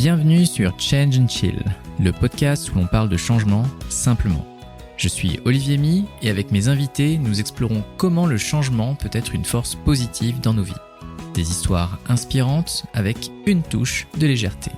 Bienvenue sur Change and Chill, le podcast où l'on parle de changement simplement. Je suis Olivier My et avec mes invités, nous explorons comment le changement peut être une force positive dans nos vies. Des histoires inspirantes avec une touche de légèreté.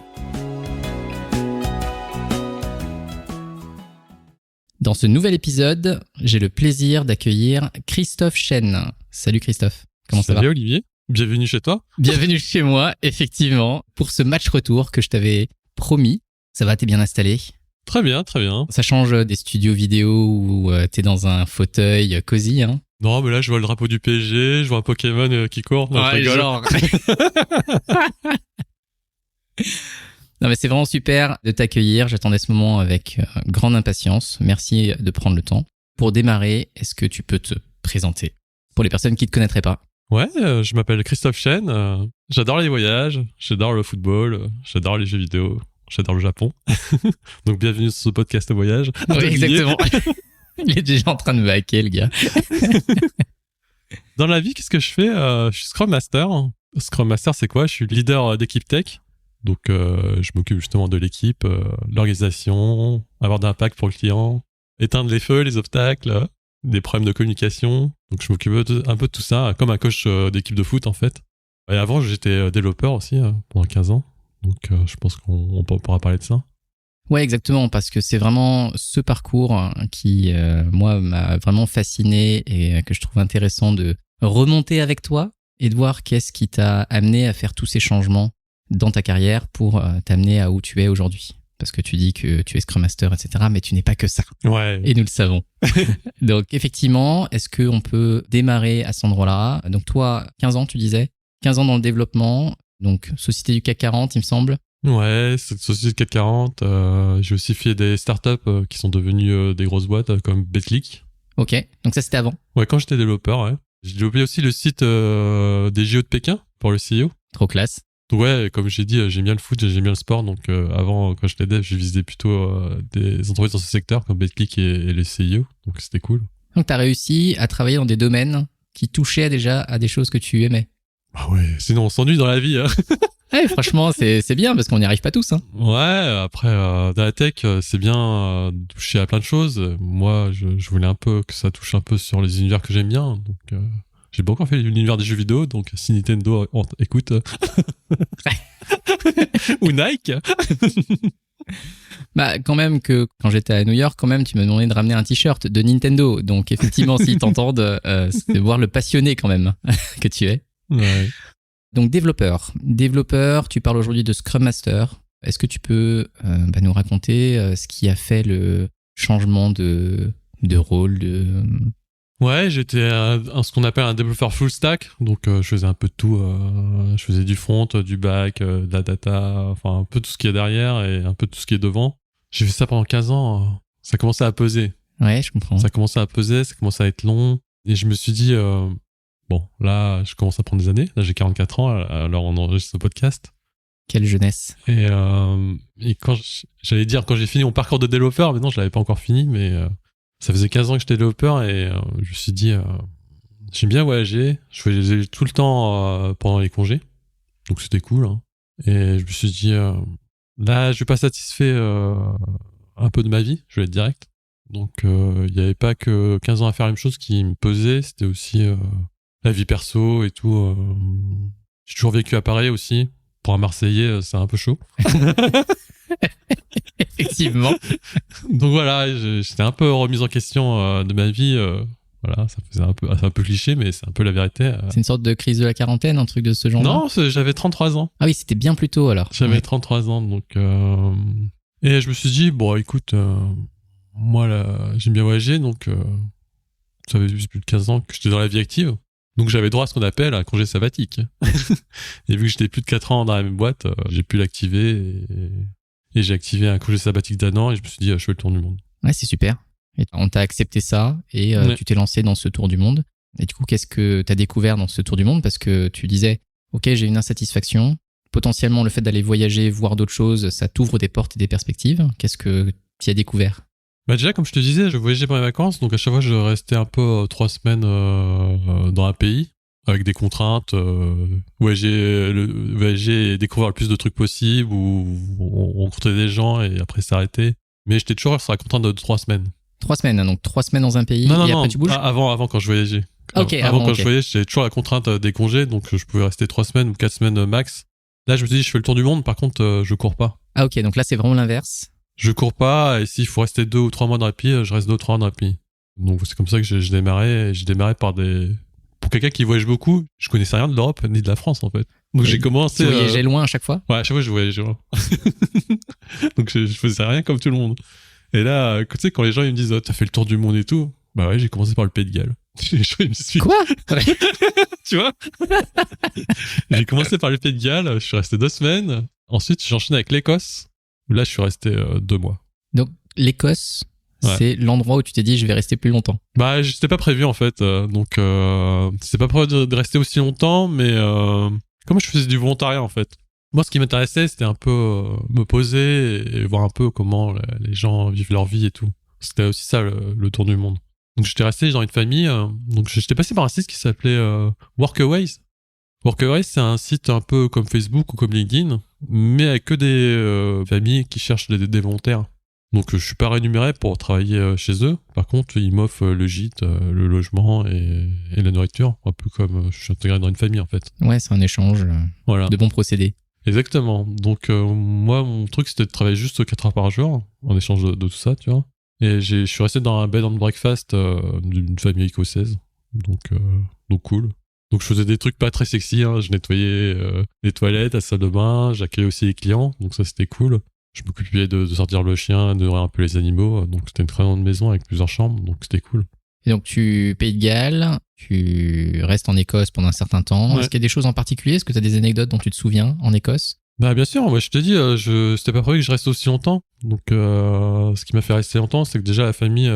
Dans ce nouvel épisode, j'ai le plaisir d'accueillir Christophe Chen. Salut Christophe, comment ça va ? Salut Olivier, bienvenue chez toi. Bienvenue chez moi, effectivement, pour ce match retour que je t'avais promis. Ça va, t'es bien installé ? Très bien, très bien. Ça change des studios vidéo où t'es dans un fauteuil cosy, hein ? Non, mais là, je vois le drapeau du PSG, je vois un Pokémon qui court. Non, Ouais, alors. Non, mais c'est vraiment super de t'accueillir. J'attendais ce moment avec grande impatience. Merci de prendre le temps. Pour démarrer, est-ce que tu peux te présenter pour les personnes qui ne te connaîtraient pas ? Ouais, je m'appelle Christophe Chen. J'adore les voyages, j'adore le football, j'adore les jeux vidéo, j'adore le Japon. Donc, bienvenue sur ce podcast au voyage. Oui, exactement. Il est déjà en train de me hacker, le gars. Dans la vie, qu'est-ce que je fais ? Je suis Scrum Master. Scrum Master, c'est quoi ? Je suis leader d'équipe tech. Donc, je m'occupe justement de l'équipe, l'organisation, avoir d'impact pour le client, éteindre les feux, les obstacles, des problèmes de communication. Donc, je m'occupe un peu de tout ça, comme un coach d'équipe de foot, en fait. Et avant, j'étais développeur aussi pendant 15 ans. Donc, je pense qu'on pourra parler de ça. Ouais, exactement, parce que c'est vraiment ce parcours qui, moi, m'a vraiment fasciné et que je trouve intéressant de remonter avec toi et de voir qu'est-ce qui t'a amené à faire tous ces changements dans ta carrière pour t'amener à où tu es aujourd'hui. Parce que tu dis que tu es Scrum Master, etc., mais tu n'es pas que ça. Ouais. Et nous le savons. Donc, effectivement, est-ce qu'on peut démarrer à cet endroit-là ? Donc, toi, 15 ans, tu disais ? 15 ans dans le développement, donc société du CAC 40, il me semble. Ouais, cette société de CAC 40. J'ai aussi fait des startups qui sont devenues des grosses boîtes comme Betclic. Ok, donc ça, c'était avant. Ouais, quand j'étais développeur, ouais. J'ai développé aussi le site des JO de Pékin pour le CEO. Trop classe. Donc ouais, comme j'ai dit, j'aime bien le foot, j'aime bien le sport. Donc avant, quand j'étais dev, je visais plutôt des entreprises dans ce secteur comme Betclic et les CEO. Donc c'était cool. Donc, tu as réussi à travailler dans des domaines qui touchaient déjà à des choses que tu aimais. Ah ouais, sinon on s'ennuie dans la vie. Hein. Ouais, franchement, c'est bien parce qu'on n'y arrive pas tous. Hein. Ouais, après, dans la tech, c'est bien de toucher à plein de choses. Moi, je voulais un peu que ça touche un peu sur les univers que j'aime bien. Donc, j'ai pas encore fait l'univers des jeux vidéo. Donc, si Nintendo écoute, ou Nike. Bah, quand même que quand j'étais à New York, quand même, tu m'as demandé de ramener un t-shirt de Nintendo. Donc, effectivement, s'ils t'entendent, c'est de voir le passionné quand même que tu es. Ouais. Donc, développeur, tu parles aujourd'hui de Scrum Master. Est-ce que tu peux nous raconter ce qui a fait le changement de rôle Ouais, j'étais ce qu'on appelle un développeur full stack. Donc, je faisais un peu de tout. Je faisais du front, du back, de la data, enfin, un peu tout ce qui est derrière et un peu tout ce qui est devant. J'ai fait ça pendant 15 ans. Ça commençait à peser. Ouais, je comprends. Ça commençait à peser, ça commençait à être long. Et je me suis dit... Bon, là, je commence à prendre des années. Là, j'ai 44 ans, alors on enregistre ce podcast. Quelle jeunesse. Et quand j'allais dire, quand j'ai fini mon parcours de développeur, mais non, je l'avais pas encore fini, mais ça faisait 15 ans que j'étais développeur et je me suis dit, j'aime bien voyager. Je faisais tout le temps pendant les congés. Donc, c'était cool. Hein. Et je me suis dit, là, je suis pas satisfait un peu de ma vie, je vais être direct. Donc, il y avait pas que 15 ans à faire la même chose qui me pesait, c'était aussi... la vie perso et tout. J'ai toujours vécu à Paris aussi. Pour un Marseillais, c'est un peu chaud. Effectivement. Donc voilà, j'étais un peu remise en question de ma vie. Voilà, ça faisait un peu cliché, mais c'est un peu la vérité. C'est une sorte de crise de la quarantaine, un truc de ce genre. Non, j'avais 33 ans. Ah oui, c'était bien plus tôt alors. J'avais 33 ans, donc... Et je me suis dit, bon, écoute, moi, là, j'aime bien voyager, donc ça fait plus de 15 ans que j'étais dans la vie active. Donc j'avais droit à ce qu'on appelle un congé sabbatique. Et vu que j'étais plus de 4 ans dans la même boîte, j'ai pu l'activer et j'ai activé un congé sabbatique d'1 an et je me suis dit, je fais le tour du monde. Ouais, c'est super. Et on t'a accepté ça et Ouais. tu t'es lancé dans ce tour du monde. Et du coup, qu'est-ce que t'as découvert dans ce tour du monde ? Parce que tu disais, ok, j'ai une insatisfaction. Potentiellement, le fait d'aller voyager, voir d'autres choses, ça t'ouvre des portes et des perspectives. Qu'est-ce que tu as découvert ? Bah déjà, comme je te disais, je voyageais pour mes vacances, donc à chaque fois, je restais un peu 3 semaines dans un pays. avec des contraintes, voyager et découvrir le plus de trucs possible, ou rencontrer des gens et après s'arrêter. Mais j'étais toujours sur la contrainte de 3 semaines. 3 semaines, hein, donc 3 semaines dans un pays Non, et après tu bouges. avant quand je voyageais. Ok, avant quand ok. je voyageais, j'avais toujours la contrainte des congés, donc je pouvais rester 3 semaines ou 4 semaines max. Là, je me suis dit, je fais le tour du monde, par contre, je cours pas. Ah ok, donc là c'est vraiment l'inverse. Je cours pas, et s'il faut rester 2 ou 3 mois dans le pays, je reste 2 ou 3 mois dans le pays. Donc c'est comme ça que j'ai démarré, et j'ai démarré par pour quelqu'un qui voyage beaucoup, je connaissais rien de l'Europe ni de la France en fait. Donc j'ai commencé. Tu voyageais loin à chaque fois? Ouais, à chaque fois je voyageais loin. Donc je faisais rien comme tout le monde. Et là, tu sais, quand les gens ils me disent, oh, t'as fait le tour du monde et tout, bah ouais, j'ai commencé par le Pays de Galles. Je me suis... Quoi? Tu vois? J'ai commencé par le Pays de Galles, je suis resté 2 semaines. Ensuite, j'ai enchaîné avec l'Écosse. Là, je suis resté 2 mois. Donc l'Écosse, Ouais. c'est l'endroit où tu t'es dit je vais rester plus longtemps. Bah, c'était pas prévu en fait. Donc, c'était pas prévu de rester aussi longtemps, mais comme je faisais du volontariat en fait. Moi, ce qui m'intéressait, c'était un peu me poser et voir un peu comment les gens vivent leur vie et tout. C'était aussi ça le tour du monde. Donc, j'étais resté dans une famille. Donc, j'étais passé par un site qui s'appelait Workaways. Workaways, c'est un site un peu comme Facebook ou comme LinkedIn, mais avec que des familles qui cherchent des volontaires. Donc je suis pas rémunéré pour travailler chez eux. Par contre, ils m'offrent le gîte, le logement et la nourriture, un peu comme je suis intégré dans une famille en fait. Ouais, c'est un échange Voilà. de bons procédés. Exactement. Donc moi, mon truc c'était de travailler juste 4 heures par jour en échange de tout ça, tu vois. Et je suis resté dans un bed and breakfast d'une famille écossaise. Donc cool. Donc je faisais des trucs pas très sexy, hein. Je nettoyais les toilettes, la salle de bain, j'accueillais aussi les clients, donc ça c'était cool. Je m'occupais de sortir le chien, de nourrir un peu les animaux. Donc, c'était une très grande maison avec plusieurs chambres. Donc, c'était cool. Et donc, tu Pays de Galles, tu restes en Écosse pendant un certain temps. Ouais. Est-ce qu'il y a des choses en particulier? Est-ce que tu as des anecdotes dont tu te souviens en Écosse? Bah, bien sûr. Moi, je te dis, c'était pas prévu que je reste aussi longtemps. Donc, ce qui m'a fait rester longtemps, c'est que déjà, la famille,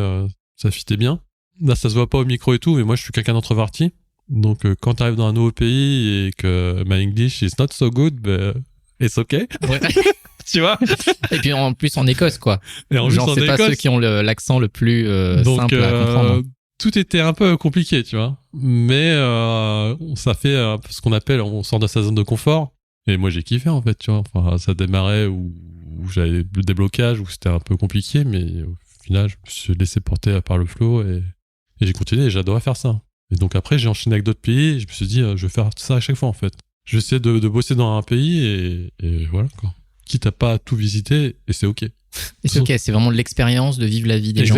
ça fitait bien. Là, ça se voit pas au micro et tout, mais moi, je suis quelqu'un d'introverti. Donc, quand t'arrives dans un nouveau pays et que my English is not so good, bah, it's okay. Ouais. Tu vois? Et puis en plus en Écosse, quoi. Et en Genre, plus, c'est pas ceux qui ont l'accent le plus donc, simple à comprendre. tout était un peu compliqué, tu vois. Mais ça fait ce qu'on appelle, on sort de sa zone de confort. Et moi, j'ai kiffé, en fait, tu vois. Enfin, ça démarrait où j'avais le déblocage, où c'était un peu compliqué, mais au final, je me suis laissé porter par le flow et j'ai continué et j'adorais faire ça. Et donc après, j'ai enchaîné avec d'autres pays et je me suis dit, je vais faire ça à chaque fois, en fait. Je vais essayer de bosser dans un pays et voilà, quoi. Quitte à pas tout visiter, et c'est ok. Et c'est ok, c'est vraiment l'expérience de vivre la vie des gens.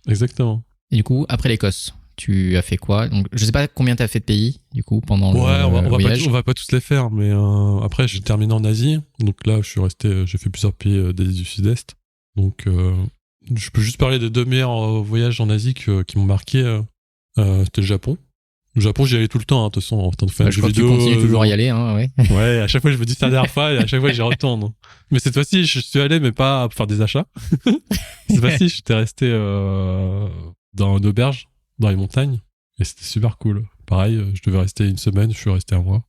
Exactement. Et du coup, après l'Écosse, tu as fait quoi? Donc, je sais pas combien t'as fait de pays, du coup, pendant le voyage. On va pas tous les faire, mais après, j'ai terminé en Asie. Donc là, j'ai fait plusieurs pays d'Asie du Sud-Est. Donc, je peux juste parler des 2 meilleurs voyages en Asie qui m'ont marqué. C'était le Japon. Le Japon, j'y allais tout le temps, hein, de toute façon, en train de faire Je crois que tu continues toujours à y aller, hein, ouais. Ouais, à chaque fois, je me dis c'est la dernière fois, et à chaque fois, j'y retourne. Mais cette fois-ci, je suis allé, mais pas pour faire des achats. Cette fois-ci, j'étais resté dans une auberge, dans les montagnes, et c'était super cool. Pareil, je devais rester 1 semaine, je suis resté 1 mois.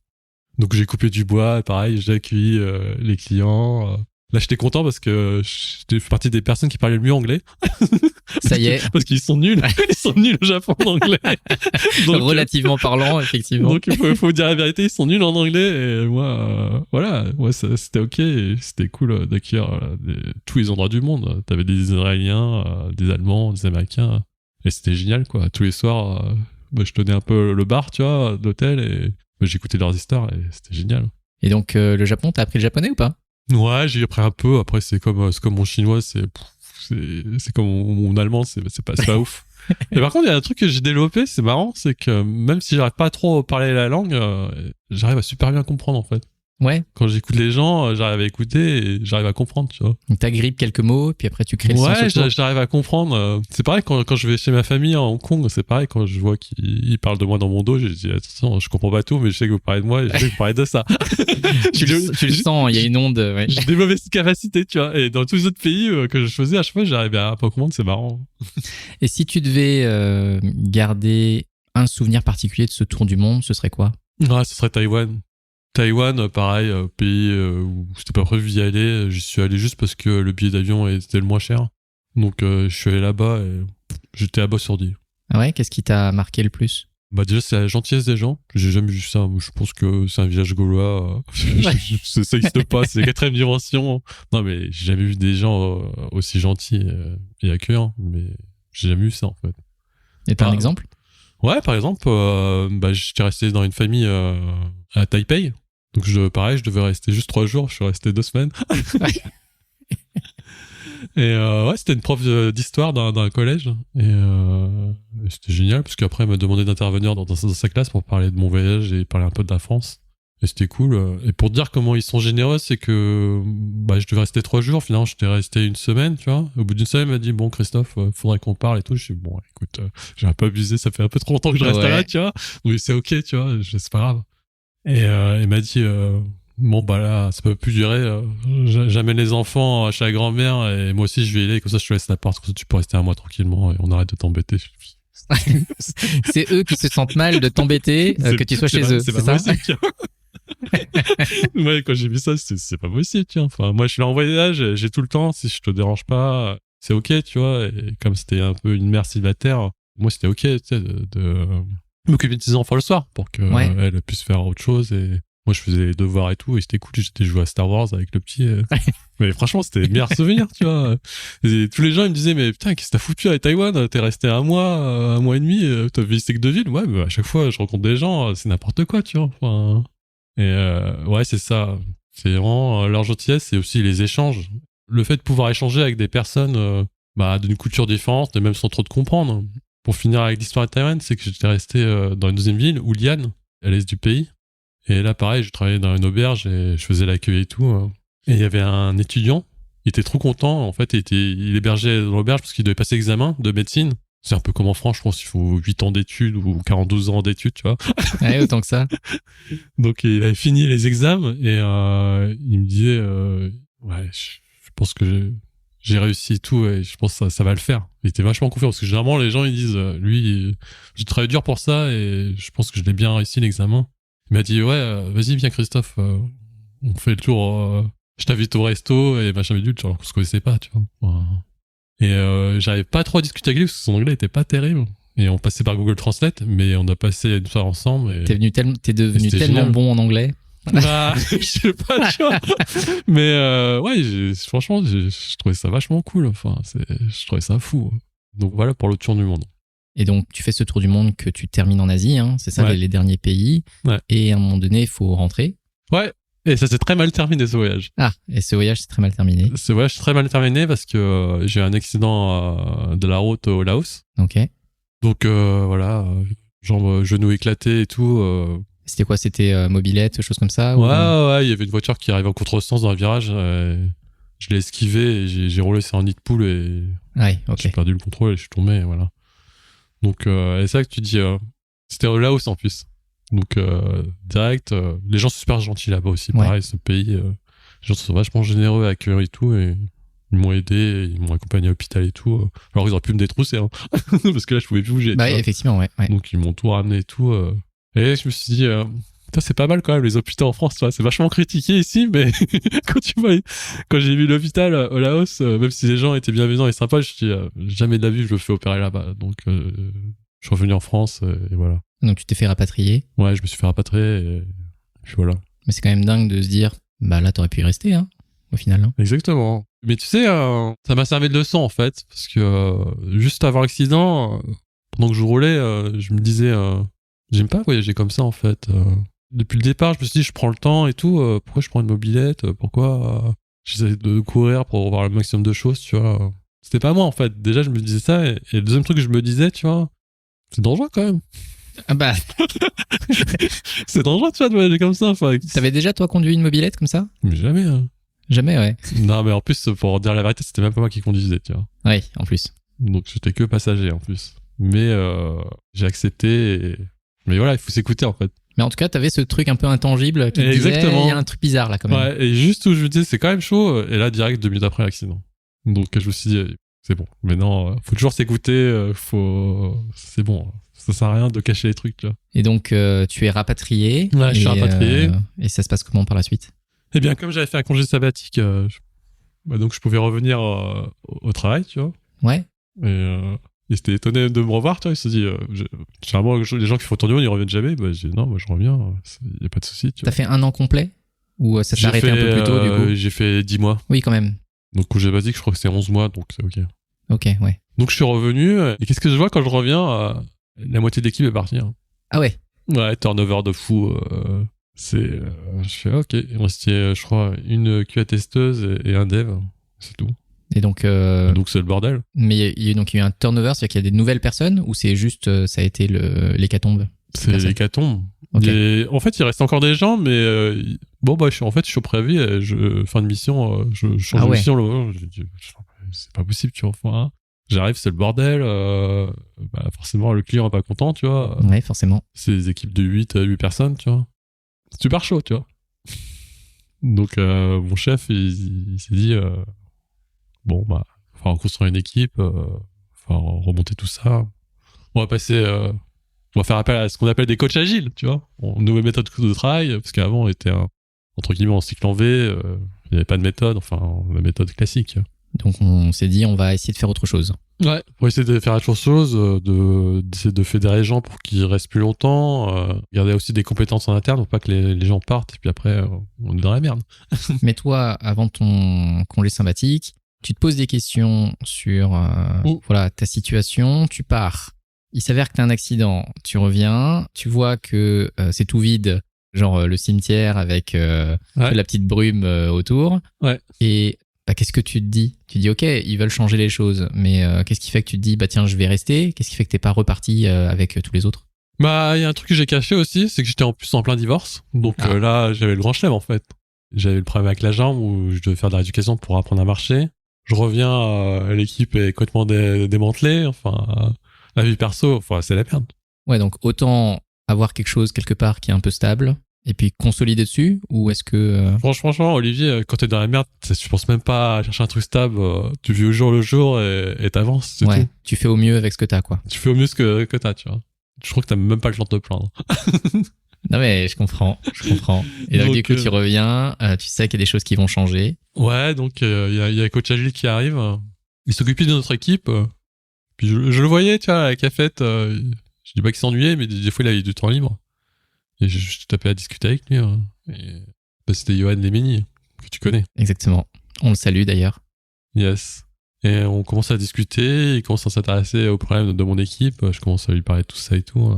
Donc, j'ai coupé du bois, et pareil, j'ai accueilli les clients. Là, j'étais content parce que je fais partie des personnes qui parlaient le mieux anglais. Ça y est. Parce qu'ils sont nuls. Ils sont nuls au Japon en anglais. Donc, relativement parlant, effectivement. Donc, il faut dire la vérité, ils sont nuls en anglais. Et moi, voilà, c'était ok. Et c'était cool d'accueillir tous les endroits du monde. T'avais des Israéliens, des Allemands, des Américains. Et c'était génial, quoi. Tous les soirs, je tenais un peu le bar, tu vois, de l'hôtel. Et j'écoutais leurs histoires et c'était génial. Et donc, le Japon, t'as appris le japonais ou pas? Ouais, j'ai appris un peu. Après, c'est comme mon chinois, c'est comme mon allemand, c'est pas ouf. Et par contre, il y a un truc que j'ai développé, c'est marrant, c'est que même si j'arrive pas trop à parler la langue, j'arrive à super bien comprendre, en fait. Ouais. Quand j'écoute les gens, j'arrive à écouter et j'arrive à comprendre, tu vois. Donc t'agrippes quelques mots, puis après tu crées le sens autour. Ouais, j'arrive à comprendre. C'est pareil quand je vais chez ma famille à Hong Kong, c'est pareil quand je vois qu'ils parlent de moi dans mon dos, je dis attention, je comprends pas tout, mais je sais que vous parlez de moi et je sais que vous parlez de ça. Tu le sens, il y a une onde. Ouais. J'ai des mauvaises capacités, tu vois. Et dans tous les autres pays que je faisais, à chaque fois, j'arrivais à pas comprendre, c'est marrant. Et si tu devais garder un souvenir particulier de ce tour du monde, ce serait quoi? Ouais, ce serait Taïwan. Taïwan, pareil, pays où c'était pas prévu d'y aller. J'y suis allé juste parce que le billet d'avion était le moins cher. Donc je suis allé là-bas et j'étais abasourdi. Ah ouais, qu'est-ce qui t'a marqué le plus? Bah déjà c'est la gentillesse des gens. J'ai jamais vu ça. Moi, je pense que c'est un village gaulois. Ça n'existe pas. C'est la 4e dimension. Non mais j'ai jamais vu des gens aussi gentils et accueillants. Mais j'ai jamais vu ça en fait. Et t'as un exemple? Ouais, par exemple, j'étais resté dans une famille à Taipei. Donc pareil, je devais rester juste 3 jours. Je suis resté 2 semaines. Et ouais, c'était une prof d'histoire d'un collège. Et c'était génial parce qu'après, elle m'a demandé d'intervenir dans sa classe pour parler de mon voyage et parler un peu de la France. Et c'était cool. Et pour te dire comment ils sont généreux, c'est que je devais rester 3 jours. Finalement, j'étais resté 1 semaine, tu vois. Au bout d'une semaine, elle m'a dit, bon, Christophe, faudrait qu'on parle et tout. Je suis bon, écoute, j'ai un peu abusé. Ça fait un peu trop longtemps que je reste là, tu vois. Oui, c'est ok, tu vois. C'est pas grave. Et elle m'a dit... bon là ça peut plus durer, j'amène les enfants chez la grand-mère et moi aussi je vais y aller, comme ça je te laisse l'appart, comme ça tu peux rester à moi tranquillement et on arrête de t'embêter. C'est eux qui se sentent mal de t'embêter que tu sois chez eux, c'est ça? Possible, ouais, quand j'ai vu ça c'est pas possible, tu vois. Enfin moi je suis là en voyage, j'ai tout le temps, si je te dérange pas c'est ok, tu vois. Et comme c'était un peu une mère célibataire, moi c'était ok, tu sais, de m'occuper de ses enfants le soir pour que elle puisse faire autre chose. Et moi, je faisais les devoirs et tout, et c'était cool. J'étais joué à Star Wars avec le petit. Mais franchement, c'était le meilleur souvenir, tu vois. Et tous les gens, ils me disaient, mais putain, qu'est-ce que t'as foutu à Taïwan? T'es resté un mois et demi, t'as visité que 2 villes. Ouais, mais à chaque fois, je rencontre des gens, c'est n'importe quoi, tu vois. Enfin, et ouais, c'est ça. C'est vraiment leur gentillesse et aussi les échanges. Le fait de pouvoir échanger avec des personnes d'une culture différente, et même sans trop te comprendre. Pour finir avec l'histoire de Taïwan, c'est que j'étais resté dans une 2e ville, Hualien, à l'est du pays. Et là, pareil, je travaillais dans une auberge et je faisais l'accueil et tout. Et il y avait un étudiant, il était trop content. En fait, il hébergeait dans l'auberge parce qu'il devait passer l'examen de médecine. C'est un peu comme en France, je pense qu'il faut 8 ans d'études ou 42 ans d'études, tu vois. Ouais, autant que ça. Donc, il avait fini les examens et il me disait, ouais, je pense que j'ai réussi et tout et je pense que ça va le faire. Il était vachement confiant parce que généralement, les gens, ils disent, lui, j'ai travaillé dur pour ça et je pense que je l'ai bien réussi l'examen. Il m'a dit, ouais, vas-y, viens Christophe, on fait le tour, je t'invite au resto et machin bidule, genre, on se connaissait pas, tu vois. Voilà. Et j'arrivais pas trop à discuter avec lui parce que son anglais était pas terrible. Et on passait par Google Translate, mais on a passé une soirée ensemble. Et... T'es devenu tellement génial. Bon en anglais. Je sais pas, tu vois. Mais ouais, franchement, je trouvais ça vachement cool. Enfin, je trouvais ça fou. Donc voilà pour le tour du monde. Et donc, tu fais ce tour du monde que tu termines en Asie, hein, c'est ça, les derniers pays. Ouais. Et à un moment donné, il faut rentrer. Ouais, et ça s'est très mal terminé, ce voyage. Ah, et ce voyage s'est très mal terminé. Ce voyage s'est très mal terminé parce que j'ai eu un accident de la route au Laos. Ok. Donc voilà, jambes, genoux éclatés et tout. C'était quoi? C'était mobilette, chose comme ça? Ouais, il y avait une voiture qui arrivait en contresens dans un virage. Je l'ai esquivé et j'ai roulé sur un nid de poule et j'ai perdu le contrôle et je suis tombé, et voilà. Donc, c'est ça que tu dis, c'était au Laos en plus. Donc, direct, les gens sont super gentils là-bas aussi. Pareil, ce pays, les gens sont vachement généreux, accueillants et tout. Et ils m'ont aidé, ils m'ont accompagné à l'hôpital et tout. Alors, ils auraient pu me détrousser, hein, parce que là, je pouvais plus bouger. Bah, effectivement, ouais. Donc, ils m'ont tout ramené et tout. Et je me suis dit, c'est pas mal quand même, les hôpitaux en France, tu vois, c'est vachement critiqué ici, mais quand j'ai vu l'hôpital au Laos, même si les gens étaient bienveillants et sympas, je me dis, jamais de la vie je me fais opérer là-bas. Donc, je suis revenu en France et voilà. Donc, tu t'es fait rapatrier? Ouais, je me suis fait rapatrier et puis voilà. Mais c'est quand même dingue de se dire, bah là, t'aurais pu y rester, hein, au final. Hein. Exactement. Mais tu sais, ça m'a servi de leçon, en fait, parce que juste avant l'accident, pendant que je roulais, je me disais, j'aime pas voyager comme ça, en fait. Depuis le départ, je me suis dit, je prends le temps et tout. Pourquoi je prends une mobilette? Pourquoi j'essaie de courir pour voir le maximum de choses, tu vois? C'était pas moi, en fait. Déjà, je me disais ça. Et le deuxième truc que je me disais, tu vois, c'est dangereux quand même. Ah bah. C'est dangereux, tu vois, de voyager comme ça. Enfin, t'avais déjà, toi, conduit une mobilette comme ça? Mais jamais, hein. Jamais, ouais. Non, mais en plus, pour dire la vérité, c'était même pas moi qui conduisais, tu vois. Oui, en plus. Donc, j'étais que passager, en plus. Mais j'ai accepté. Mais voilà, il faut s'écouter, en fait. Mais en tout cas, t'avais ce truc un peu intangible qui disait, il y a un truc bizarre là quand même. Ouais, et juste où je me disais, c'est quand même chaud, et là, direct, 2 minutes après l'accident. Donc, je me suis dit, c'est bon. Maintenant, faut toujours s'écouter, c'est bon. Ça sert à rien de cacher les trucs, tu vois. Et donc, tu es rapatrié. Ouais, je suis rapatrié. Et ça se passe comment par la suite? Eh bien, comme j'avais fait un congé sabbatique, donc je pouvais revenir au travail, tu vois. Ouais. Et Ils étaient étonnés de me revoir, tu vois. Ils se sont dit, généralement, les gens qui font le tour du monde, ils reviennent jamais. Bah, j'ai dit, non, moi, je reviens. Il n'y a pas de souci, tu vois. T'as fait 1 an complet? Ou ça s'est arrêté un peu plus tôt, du coup? J'ai fait 10 mois. Oui, quand même. Donc, congé basique, je crois que c'est 11 mois, donc c'est ok. Ok, ouais. Donc, je suis revenu. Et qu'est-ce que je vois quand je reviens? La moitié de l'équipe est partie. Hein. Ah ouais? Ouais, turnover de fou. Je fais, ok. Il restait, je crois, une QA testeuse et un dev. C'est tout. Et donc, donc c'est le bordel. Mais il y a eu un turnover, c'est-à-dire qu'il y a des nouvelles personnes ou c'est juste ça a été l'hécatombe? C'est l'hécatombe. Okay. En fait, il reste encore des gens, mais je suis au préavis. Fin de mission, je change de mission. C'est pas possible, tu vois. Enfin, j'arrive, c'est le bordel. Forcément, le client est pas content, tu vois. Ouais, forcément. C'est des équipes de 8 à 8 personnes, tu vois. C'est super chaud, tu vois. Donc, mon chef, il s'est dit... il va falloir construire une équipe, il va falloir remonter tout ça. On va faire appel à ce qu'on appelle des coachs agiles, tu vois. Une nouvelle méthode de travail, parce qu'avant, on était, entre guillemets, en cycle en V, il n'y avait pas de méthode, la méthode classique. Donc, on s'est dit, on va essayer de faire autre chose. Ouais, pour essayer de faire autre chose, d'essayer de fédérer les gens pour qu'ils restent plus longtemps, garder aussi des compétences en interne pour pas que les gens partent et puis après, on est dans la merde. Mais toi, avant ton congé sympathique, tu te poses des questions sur ta situation, tu pars. Il s'avère que tu as un accident, tu reviens, tu vois que c'est tout vide, genre le cimetière avec la petite brume autour. Ouais. Et qu'est-ce que tu te dis? Tu te dis, ok, ils veulent changer les choses, mais qu'est-ce qui fait que tu te dis, tiens, je vais rester? Qu'est-ce qui fait que t'es pas reparti avec tous les autres? Il y a un truc que j'ai caché aussi, c'est que j'étais en plus en plein divorce. Donc là, j'avais le grand chelem en fait. J'avais le problème avec la jambe où je devais faire de la rééducation pour apprendre à marcher. Je reviens, l'équipe est complètement démantelée. La vie perso, c'est la merde. Ouais, donc autant avoir quelque chose quelque part qui est un peu stable et puis consolider dessus, ou est-ce que... Franchement, Olivier, quand t'es dans la merde, tu penses même pas à chercher un truc stable. Tu vis au jour le jour et t'avances, c'est tout. Tu fais au mieux avec ce que t'as, quoi. Tu fais au mieux ce que t'as, tu vois. Je crois que t'as même pas le temps de te plaindre. Non mais je comprends. Et donc du coup, tu reviens, tu sais qu'il y a des choses qui vont changer. Ouais, donc il y a coach Agile qui arrive. Il s'occupait de notre équipe. Puis je le voyais, tu vois, à la cafette. Je dis pas qu'il s'ennuyait, mais des fois il avait du temps libre. Et je tapais à discuter avec lui. Hein. C'était Johan Lemeni, que tu connais. Exactement. On le salue d'ailleurs. Yes. Et on commence à discuter, il commence à s'intéresser aux problèmes de mon équipe. Je commence à lui parler de tout ça et tout.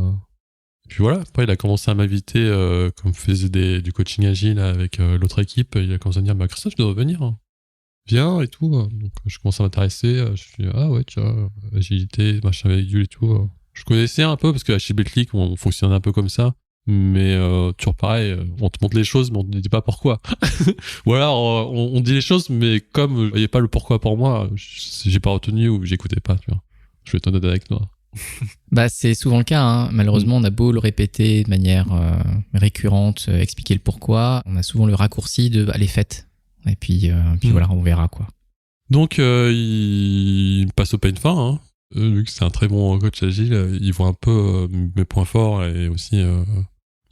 Et puis voilà, après il a commencé à m'inviter, comme faisait du coaching agile avec l'autre équipe. Il a commencé à me dire, Christophe, tu dois revenir. Hein. Viens et tout. Donc je commence à m'intéresser. Je suis ah ouais, tu vois, agilité, machin véhicule et tout. Je connaissais un peu parce que chez Betclic, on fonctionnait un peu comme ça. Mais toujours pareil, on te montre les choses, mais on te dit pas pourquoi. Ou alors on dit les choses, mais comme je voyais pas le pourquoi pour moi, j'ai pas retenu ou j'écoutais pas, tu vois. Je vais être honnête avec toi. C'est souvent le cas, hein. Malheureusement, on a beau le répéter de manière récurrente, expliquer le pourquoi, on a souvent le raccourci de allez, faites. Et puis voilà, on verra quoi. Donc il passe au pain fin, hein. Vu que c'est un très bon coach agile, il voit un peu mes points forts et aussi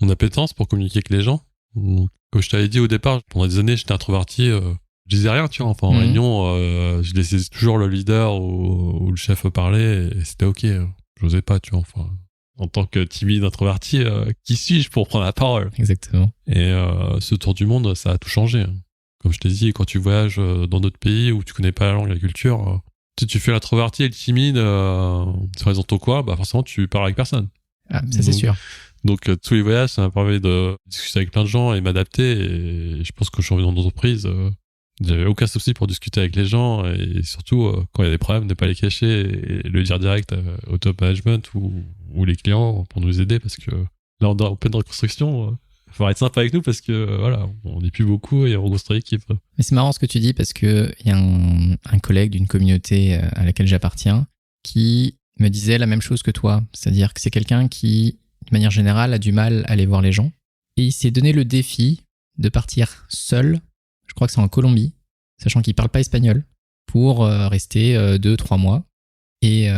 mon appétence pour communiquer avec les gens. Donc, comme je t'avais dit au départ, pendant des années, j'étais introverti. Je disais rien, tu vois. En réunion, je laissais toujours le leader ou le chef parler et c'était ok. J'osais pas, tu vois. En tant que timide introverti, qui suis-je pour prendre la parole? Exactement. Et ce tour du monde, ça a tout changé. Comme je t'ai dit, quand tu voyages dans d'autres pays où tu connais pas la langue et la culture, tu fais l'introverti et le timide, c'est raison de quoi, forcément tu parles avec personne. Ah, ça c'est sûr. Donc tous les voyages, ça m'a permis de discuter avec plein de gens et m'adapter. Et je pense que je suis revenu dans l'entreprise, j'avais aucun souci pour discuter avec les gens et surtout quand il y a des problèmes, ne pas les cacher et le dire direct au top management ou les clients pour nous aider parce que là on est en pleine reconstruction. Il faut être sympa avec nous parce que voilà, on n'est plus beaucoup et on reconstruit l'équipe. Mais c'est marrant ce que tu dis parce que il y a un collègue d'une communauté à laquelle j'appartiens qui me disait la même chose que toi. C'est-à-dire que c'est quelqu'un qui, de manière générale, a du mal à aller voir les gens. Et il s'est donné le défi de partir seul, je crois que c'est en Colombie, sachant qu'il parle pas espagnol, pour rester 2-3 mois. Et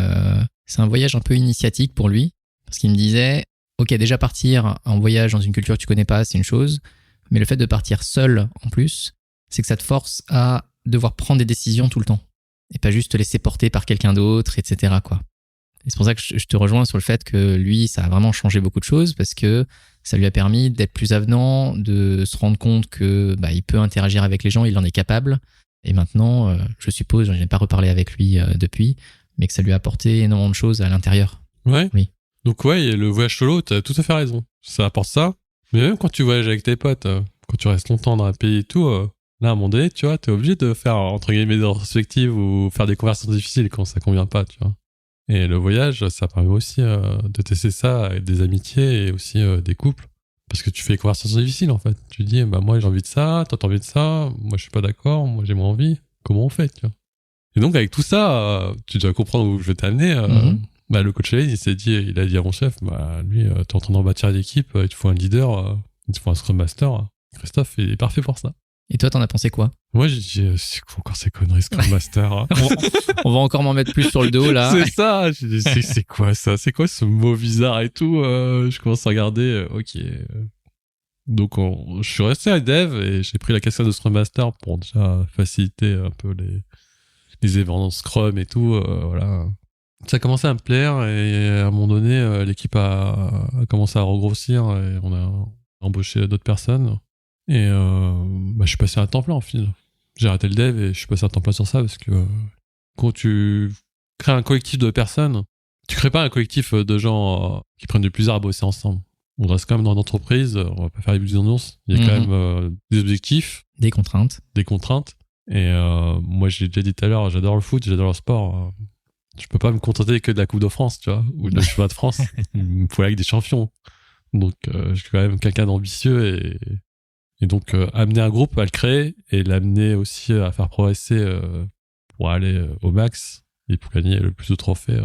c'est un voyage un peu initiatique pour lui parce qu'il me disait ok, déjà partir en voyage dans une culture que tu connais pas, c'est une chose, mais le fait de partir seul en plus, c'est que ça te force à devoir prendre des décisions tout le temps et pas juste te laisser porter par quelqu'un d'autre, etc. quoi. Et c'est pour ça que je te rejoins sur le fait que lui, ça a vraiment changé beaucoup de choses parce que ça lui a permis d'être plus avenant, de se rendre compte que il peut interagir avec les gens, il en est capable. Et maintenant, je suppose, je n'ai pas reparlé avec lui depuis, mais que ça lui a apporté énormément de choses à l'intérieur. Ouais. Oui. Donc ouais, le voyage solo, t'as tout à fait raison. Ça apporte ça. Mais même quand tu voyages avec tes potes, quand tu restes longtemps dans un pays et tout, là, à un moment donné, tu vois, t'es obligé de faire, entre guillemets, des rétrospectives ou faire des conversations difficiles quand ça convient pas, tu vois. Et le voyage, ça permet aussi de tester ça avec des amitiés et aussi des couples. Parce que tu fais des conversations difficiles, en fait. Tu dis, moi, j'ai envie de ça, toi, t'as envie de ça, moi, je suis pas d'accord, moi, j'ai moins envie. Comment on fait, tu vois. Et donc, avec tout ça, tu dois comprendre où je vais t'amener. Le coach Hélène, il a dit à mon chef, lui, t'es en train d'en bâtir l'équipe, il te faut un leader, il te faut un Scrum Master. Christophe, il est parfait pour ça. Et toi, t'en as pensé quoi? Moi, j'ai dit, c'est quoi encore ces conneries, Scrum Master? On va encore m'en mettre plus sur le dos, là. C'est ça, j'ai dit, c'est quoi ça? C'est quoi ce mot bizarre et tout? Je commence à regarder, ok. Donc, je suis resté à Dev et j'ai pris la casquette de Scrum Master pour déjà faciliter un peu les événements Scrum et tout, voilà. Ça a commencé à me plaire et à un moment donné, l'équipe a commencé à regrossir et on a embauché d'autres personnes. Et je suis passé à temps plein en final. J'ai arrêté le dev et je suis passé à temps plein sur ça parce que quand tu crées un collectif de personnes, tu crées pas un collectif de gens qui prennent du plaisir à bosser ensemble. On reste quand même dans une entreprise, on va pas faire des bisounours. Il y a quand même des objectifs. Des contraintes. Et moi, j'ai déjà dit tout à l'heure, j'adore le foot, j'adore le sport. Je peux pas me contenter que de la Coupe de France, tu vois, ou de la Championnat de France. Il me faut aller avec des champions. Donc, je suis quand même quelqu'un d'ambitieux et donc amener un groupe à le créer et l'amener aussi à faire progresser pour aller au max et pour gagner le plus de trophées.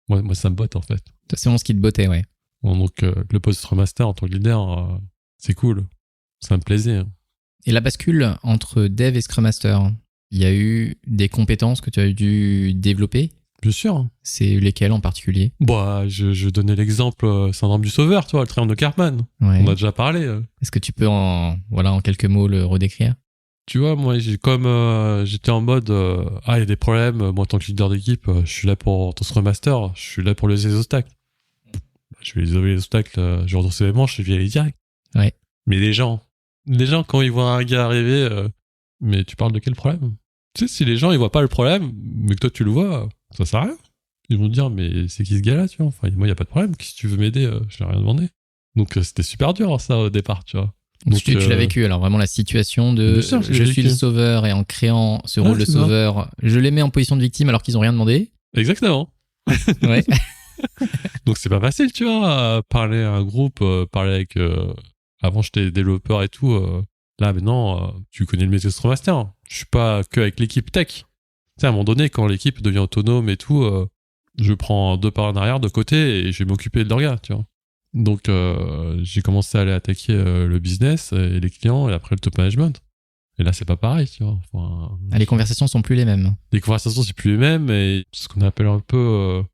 Moi, ça me botte en fait. C'est vraiment ce qui te bottait, ouais. Donc, le poste master en tant que leader, c'est cool. Ça me plaisait. Et la bascule entre Dev et Scrum Master, il y a eu des compétences que tu as dû développer? Bien sûr. C'est lesquelles en particulier? Je donnais l'exemple syndrome du sauveur, tu vois, le triangle de Karpman. Ouais. On a déjà parlé. Est-ce que tu peux en quelques mots le redécrire? Tu vois, moi, j'étais en mode, il y a des problèmes, moi, en tant que leader d'équipe, je suis là pour ton Scrum Master, je suis là pour lever les obstacles. Je vais lever les obstacles, je redresse les manches, je vais aller direct. Ouais. Mais les gens, quand ils voient un gars arriver, mais tu parles de quel problème? Tu sais, si les gens, ils voient pas le problème, mais que toi, tu le vois, ça sert à rien. Ils vont te dire, mais c'est qui ce gars-là, tu vois? Enfin, moi, il y a pas de problème. Si tu veux m'aider, je n'ai rien demandé. Donc, c'était super dur, ça, au départ, tu vois. Donc, tu l'as vécu, alors vraiment la situation de je suis le sauveur et en créant ce rôle de sauveur, je les mets en position de victime alors qu'ils ont rien demandé. Exactement. Ouais. Donc, c'est pas facile, tu vois, parler à un groupe, parler avec, avant, j'étais développeur et tout, là, maintenant, tu connais le métier de Scrum Master. Je suis pas que avec l'équipe tech. Tu sais, à un moment donné, quand l'équipe devient autonome et tout, je prends 2 pas en arrière de côté et je vais m'occuper de leur gars, tu vois. Donc, j'ai commencé à aller attaquer le business et les clients et après le top management. Et là, c'est pas pareil, tu vois. Enfin, les conversations sont plus les mêmes. Les conversations, c'est plus les mêmes et ce qu'on appelle un peu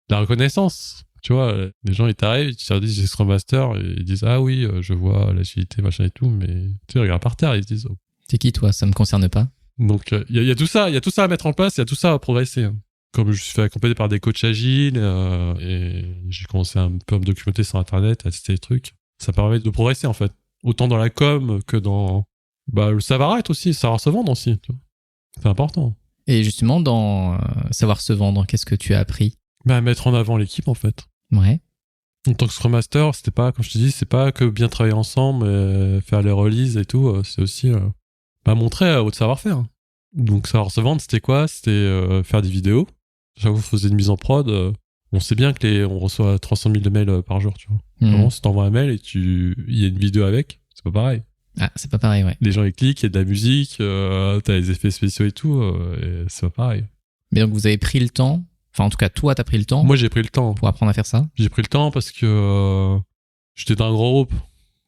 la reconnaissance. Tu vois, les gens, ils t'arrivent, ils te disent, j'ai Scrum Master et ils disent, ah oui, je vois l'agilité, machin et tout, mais tu sais, ils regardent par terre et ils se disent, oh. T'es qui, toi? Ça me concerne pas. Donc, il y a tout ça à mettre en place, il y a tout ça à progresser. Comme je suis fait accompagner par des coachs agiles et j'ai commencé un peu à me documenter sur Internet, à tester des trucs, ça permet de progresser en fait. Autant dans la com que dans le savoir-être aussi, savoir se vendre aussi. Tu vois. C'est important. Et justement, dans savoir se vendre, qu'est-ce que tu as appris? Mettre en avant l'équipe en fait. Ouais. En tant que Scrum Master, c'était pas, comme je te dis, c'est pas que bien travailler ensemble, faire les releases et tout, c'est aussi montrer votre savoir-faire. Donc savoir se vendre, c'était quoi? C'était faire des vidéos. Chaque fois qu'on faisait une mise en prod, on sait bien que on reçoit 300 000 mails par jour, tu vois. Vraiment, si t'envoies un mail et il y a une vidéo avec, c'est pas pareil. Ah, c'est pas pareil, ouais. Les gens, ils cliquent, il y a de la musique, t'as les effets spéciaux et tout, et c'est pas pareil. Mais donc, vous avez pris le temps, enfin, en tout cas, toi, t'as pris le temps. Moi, j'ai pris le temps. Pour apprendre à faire ça? J'ai pris le temps parce que j'étais dans un gros groupe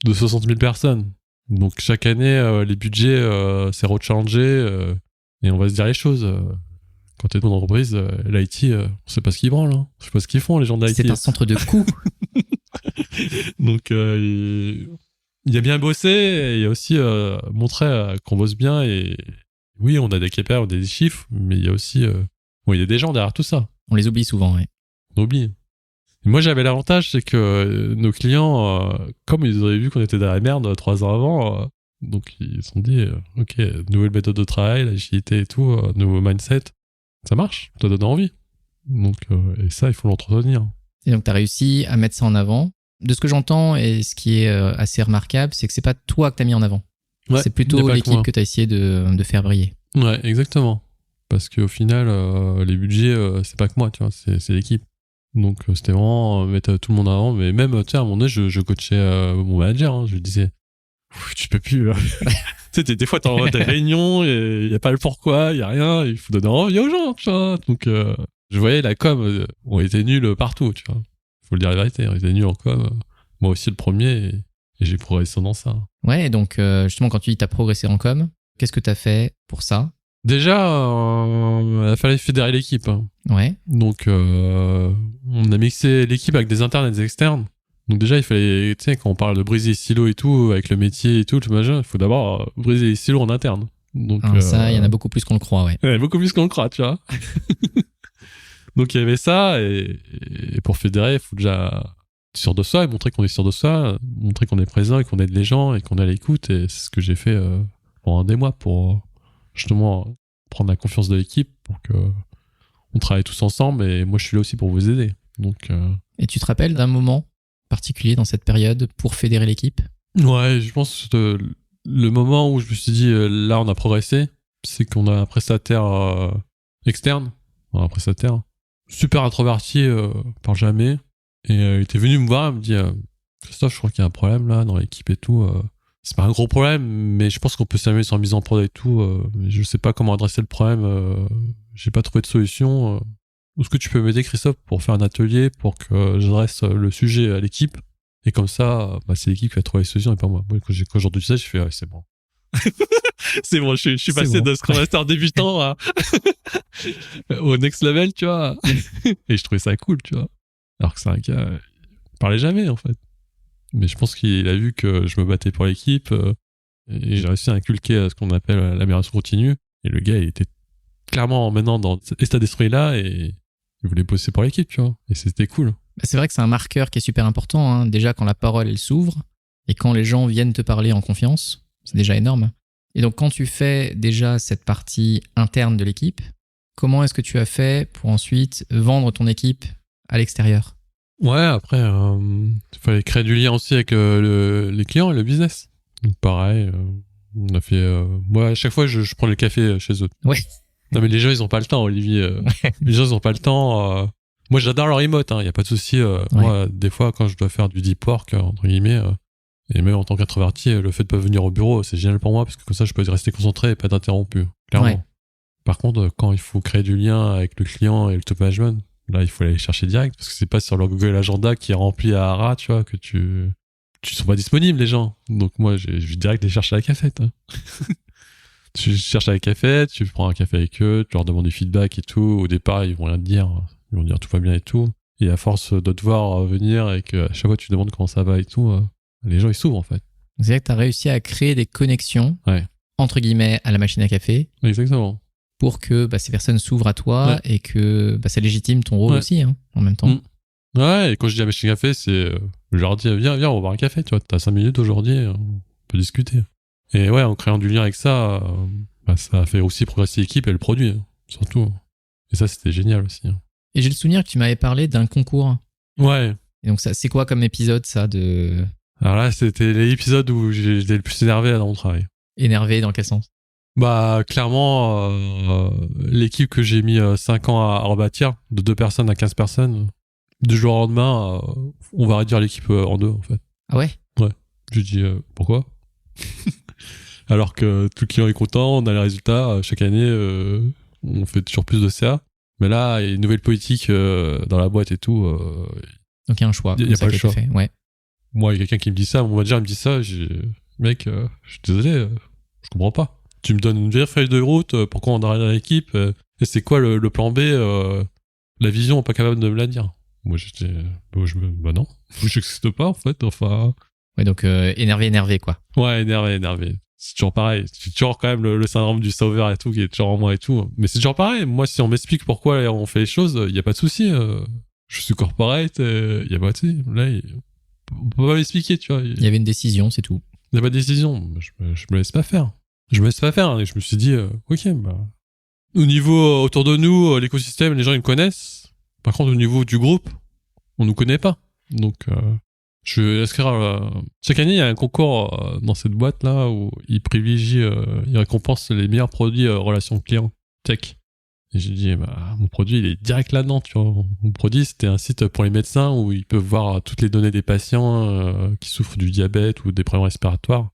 de 60 000 personnes. Donc, chaque année, les budgets, c'est rechallengé, et on va se dire les choses. Quand t'es dans une entreprise, l'IT, on sait pas ce qu'ils branlent, hein. On sait pas ce qu'ils font, les gens de l'IT. C'est un centre de coûts. Donc, il y a bien bossé, et il y a aussi montré qu'on bosse bien, et oui, on a des KPI, on a des chiffres, mais il y a aussi, il y a des gens derrière tout ça. On les oublie souvent, ouais. On oublie. Et moi, j'avais l'avantage, c'est que nos clients, comme ils avaient vu qu'on était dans la merde 3 ans avant, donc ils se sont dit, ok, nouvelle méthode de travail, l'agilité et tout, nouveau mindset, ça marche, ça donne envie. Donc, et ça, il faut l'entretenir. Et donc, tu as réussi à mettre ça en avant. De ce que j'entends, et ce qui est assez remarquable, c'est que c'est pas toi que tu as mis en avant. Ouais, c'est plutôt l'équipe que tu as essayé de faire briller. Ouais, exactement. Parce qu'au final, les budgets, c'est pas que moi, tu vois, c'est l'équipe. Donc, c'était vraiment mettre tout le monde en avant. Mais même, tu sais, à un moment donné, je coachais mon manager. Hein, je lui disais, tu peux plus. Tu sais, des fois, t'es en des réunions, il n'y a pas le pourquoi, il n'y a rien. Il faut donner envie aux gens, tu vois. Donc, je voyais la com, on était nuls partout, tu vois. Faut le dire la vérité, on était nuls en com. Moi aussi, le premier, et j'ai progressé dans ça. Ouais, donc, justement, quand tu dis t'as progressé en com, qu'est-ce que t'as fait pour ça? Déjà, il fallait fédérer l'équipe. Hein. Ouais. Donc, on a mixé l'équipe avec des internes et des externes. Donc déjà, il fallait, tu sais, quand on parle de briser les silos et tout, avec le métier et tout machin, il faut d'abord briser les silos en interne. Donc, ça, il y en a beaucoup plus qu'on le croit, ouais. Ouais, beaucoup plus qu'on le croit, tu vois. Donc, il y avait ça, et pour fédérer, il faut déjà être sûr de soi, et montrer qu'on est sûr de soi, montrer qu'on est présent, et qu'on aide les gens, et qu'on est à l'écoute, et c'est ce que j'ai fait pendant des mois pour justement prendre la confiance de l'équipe, pour que on travaille tous ensemble, et moi, je suis là aussi pour vous aider. Donc, Et tu te rappelles d'un moment particulier dans cette période pour fédérer l'équipe? Ouais, je pense que le moment où je me suis dit là on a progressé, c'est qu'on a un prestataire externe, un prestataire super introverti, parle jamais, et il était venu me voir, il me dit Christophe, je crois qu'il y a un problème là dans l'équipe et tout. C'est pas un gros problème, mais je pense qu'on peut s'amuser sans mise en prod et tout. Mais je sais pas comment adresser le problème. J'ai pas trouvé de solution. Est-ce que tu peux m'aider, Christophe, pour faire un atelier pour que j'adresse le sujet à l'équipe? Et comme ça, c'est l'équipe qui va trouver la solution et pas moi. Moi, quand j'ai entendu ça, j'ai fait, ouais, c'est bon. C'est bon, je suis passé de Scrum Master débutant au next level, tu vois. Et je trouvais ça cool, tu vois. Alors que c'est un gars, il parlait jamais, en fait. Mais je pense qu'il a vu que je me battais pour l'équipe, et j'ai réussi à inculquer ce qu'on appelle l'amélioration continue. Et le gars, il était clairement maintenant dans cet état d'esprit-là, et il voulait bosser pour l'équipe, tu vois. Et c'était cool. C'est vrai que c'est un marqueur qui est super important. Hein. Déjà, quand la parole, elle s'ouvre, et quand les gens viennent te parler en confiance, c'est déjà énorme. Et donc, quand tu fais déjà cette partie interne de l'équipe, comment est-ce que tu as fait pour ensuite vendre ton équipe à l'extérieur? Ouais, après, il fallait créer du lien aussi avec les clients et le business. Donc, pareil, on a fait... moi, à chaque fois, je prends le café chez eux. Ouais. Non, mais les gens, ils ont pas le temps, Olivier. Les gens, ils ont pas le temps. Moi, j'adore leur remote, hein, y a pas de souci. Moi, des fois, quand je dois faire du deep work, entre guillemets, et même en tant qu'introverti, le fait de pas venir au bureau, c'est génial pour moi, parce que comme ça, je peux rester concentré et pas être interrompu, clairement. Ouais. Par contre, quand il faut créer du lien avec le client et le top management, là, il faut aller chercher direct, parce que c'est pas sur leur Google Agenda qui est rempli à Hara, tu vois, que tu sont pas disponibles, les gens. Donc moi, je vais direct les chercher à la cafette. Hein. Tu cherches à la cafette, tu prends un café avec eux, tu leur demandes du feedback et tout. Au départ, ils vont rien te dire. Ils vont dire tout va bien et tout. Et à force de te voir venir et que à chaque fois tu demandes comment ça va et tout, les gens ils s'ouvrent en fait. C'est vrai que tu as réussi à créer des connexions, entre guillemets, à la machine à café. Exactement. Pour que ces personnes s'ouvrent à toi et que ça légitime ton rôle aussi, hein, en même temps. Ouais, et quand je dis à la machine à café, c'est je leur dis viens, on va boire un café, tu vois, t'as 5 minutes aujourd'hui, on peut discuter. Et ouais, en créant du lien avec ça, ça a fait aussi progresser l'équipe et le produit, hein, surtout. Et ça, c'était génial aussi. Hein. Et j'ai le souvenir que tu m'avais parlé d'un concours. Ouais. Et donc, ça, c'est quoi comme épisode, ça, de... Alors là, c'était l'épisode où j'étais le plus énervé dans mon travail. Énervé, dans quel sens? Clairement, l'équipe que j'ai mis 5 ans à rebâtir, de 2 personnes à 15 personnes, du jour au lendemain, on va réduire l'équipe en 2, en fait. Ah ouais? Ouais. Je dis, pourquoi? Alors que tout le client est content, on a les résultats, chaque année, on fait toujours plus de CA. Mais là, il y a une nouvelle politique dans la boîte et tout. Donc il y a un choix. Il n'y a pas le choix. Fait. Ouais. Moi, il y a quelqu'un qui me dit ça, mon manager me dit ça, mec, je suis désolé, je comprends pas. Tu me donnes une vraie feuille de route, pourquoi on arrête l'équipe, et c'est quoi le plan B, la vision, on n'est pas capable de me la dire. Moi, j'étais, non, je n'existe pas, en fait, enfin. Ouais, donc énervé, quoi. Ouais, énervé. C'est toujours pareil. C'est toujours quand même le syndrome du sauveur et tout, qui est toujours en moi et tout. Mais c'est toujours pareil. Moi, si on m'explique pourquoi on fait les choses, il n'y a pas de souci. je suis corporate, il y a pas, tu sais, là, on peut pas m'expliquer, tu vois. Il y avait une décision, c'est tout. Il n'y a pas de décision. Je me laisse pas faire. Je me laisse pas faire. Et je me suis dit, ok, bah. Au niveau autour de nous, l'écosystème, les gens ils me connaissent. Par contre, au niveau du groupe, on nous connaît pas. Donc, je vais inscrire. Chaque année, il y a un concours dans cette boîte là où ils privilégient, ils récompensent les meilleurs produits relations clients tech. Et j'ai dit, bah, mon produit, il est direct là-dedans, tu vois. Mon produit, c'était un site pour les médecins où ils peuvent voir toutes les données des patients qui souffrent du diabète ou des problèmes respiratoires.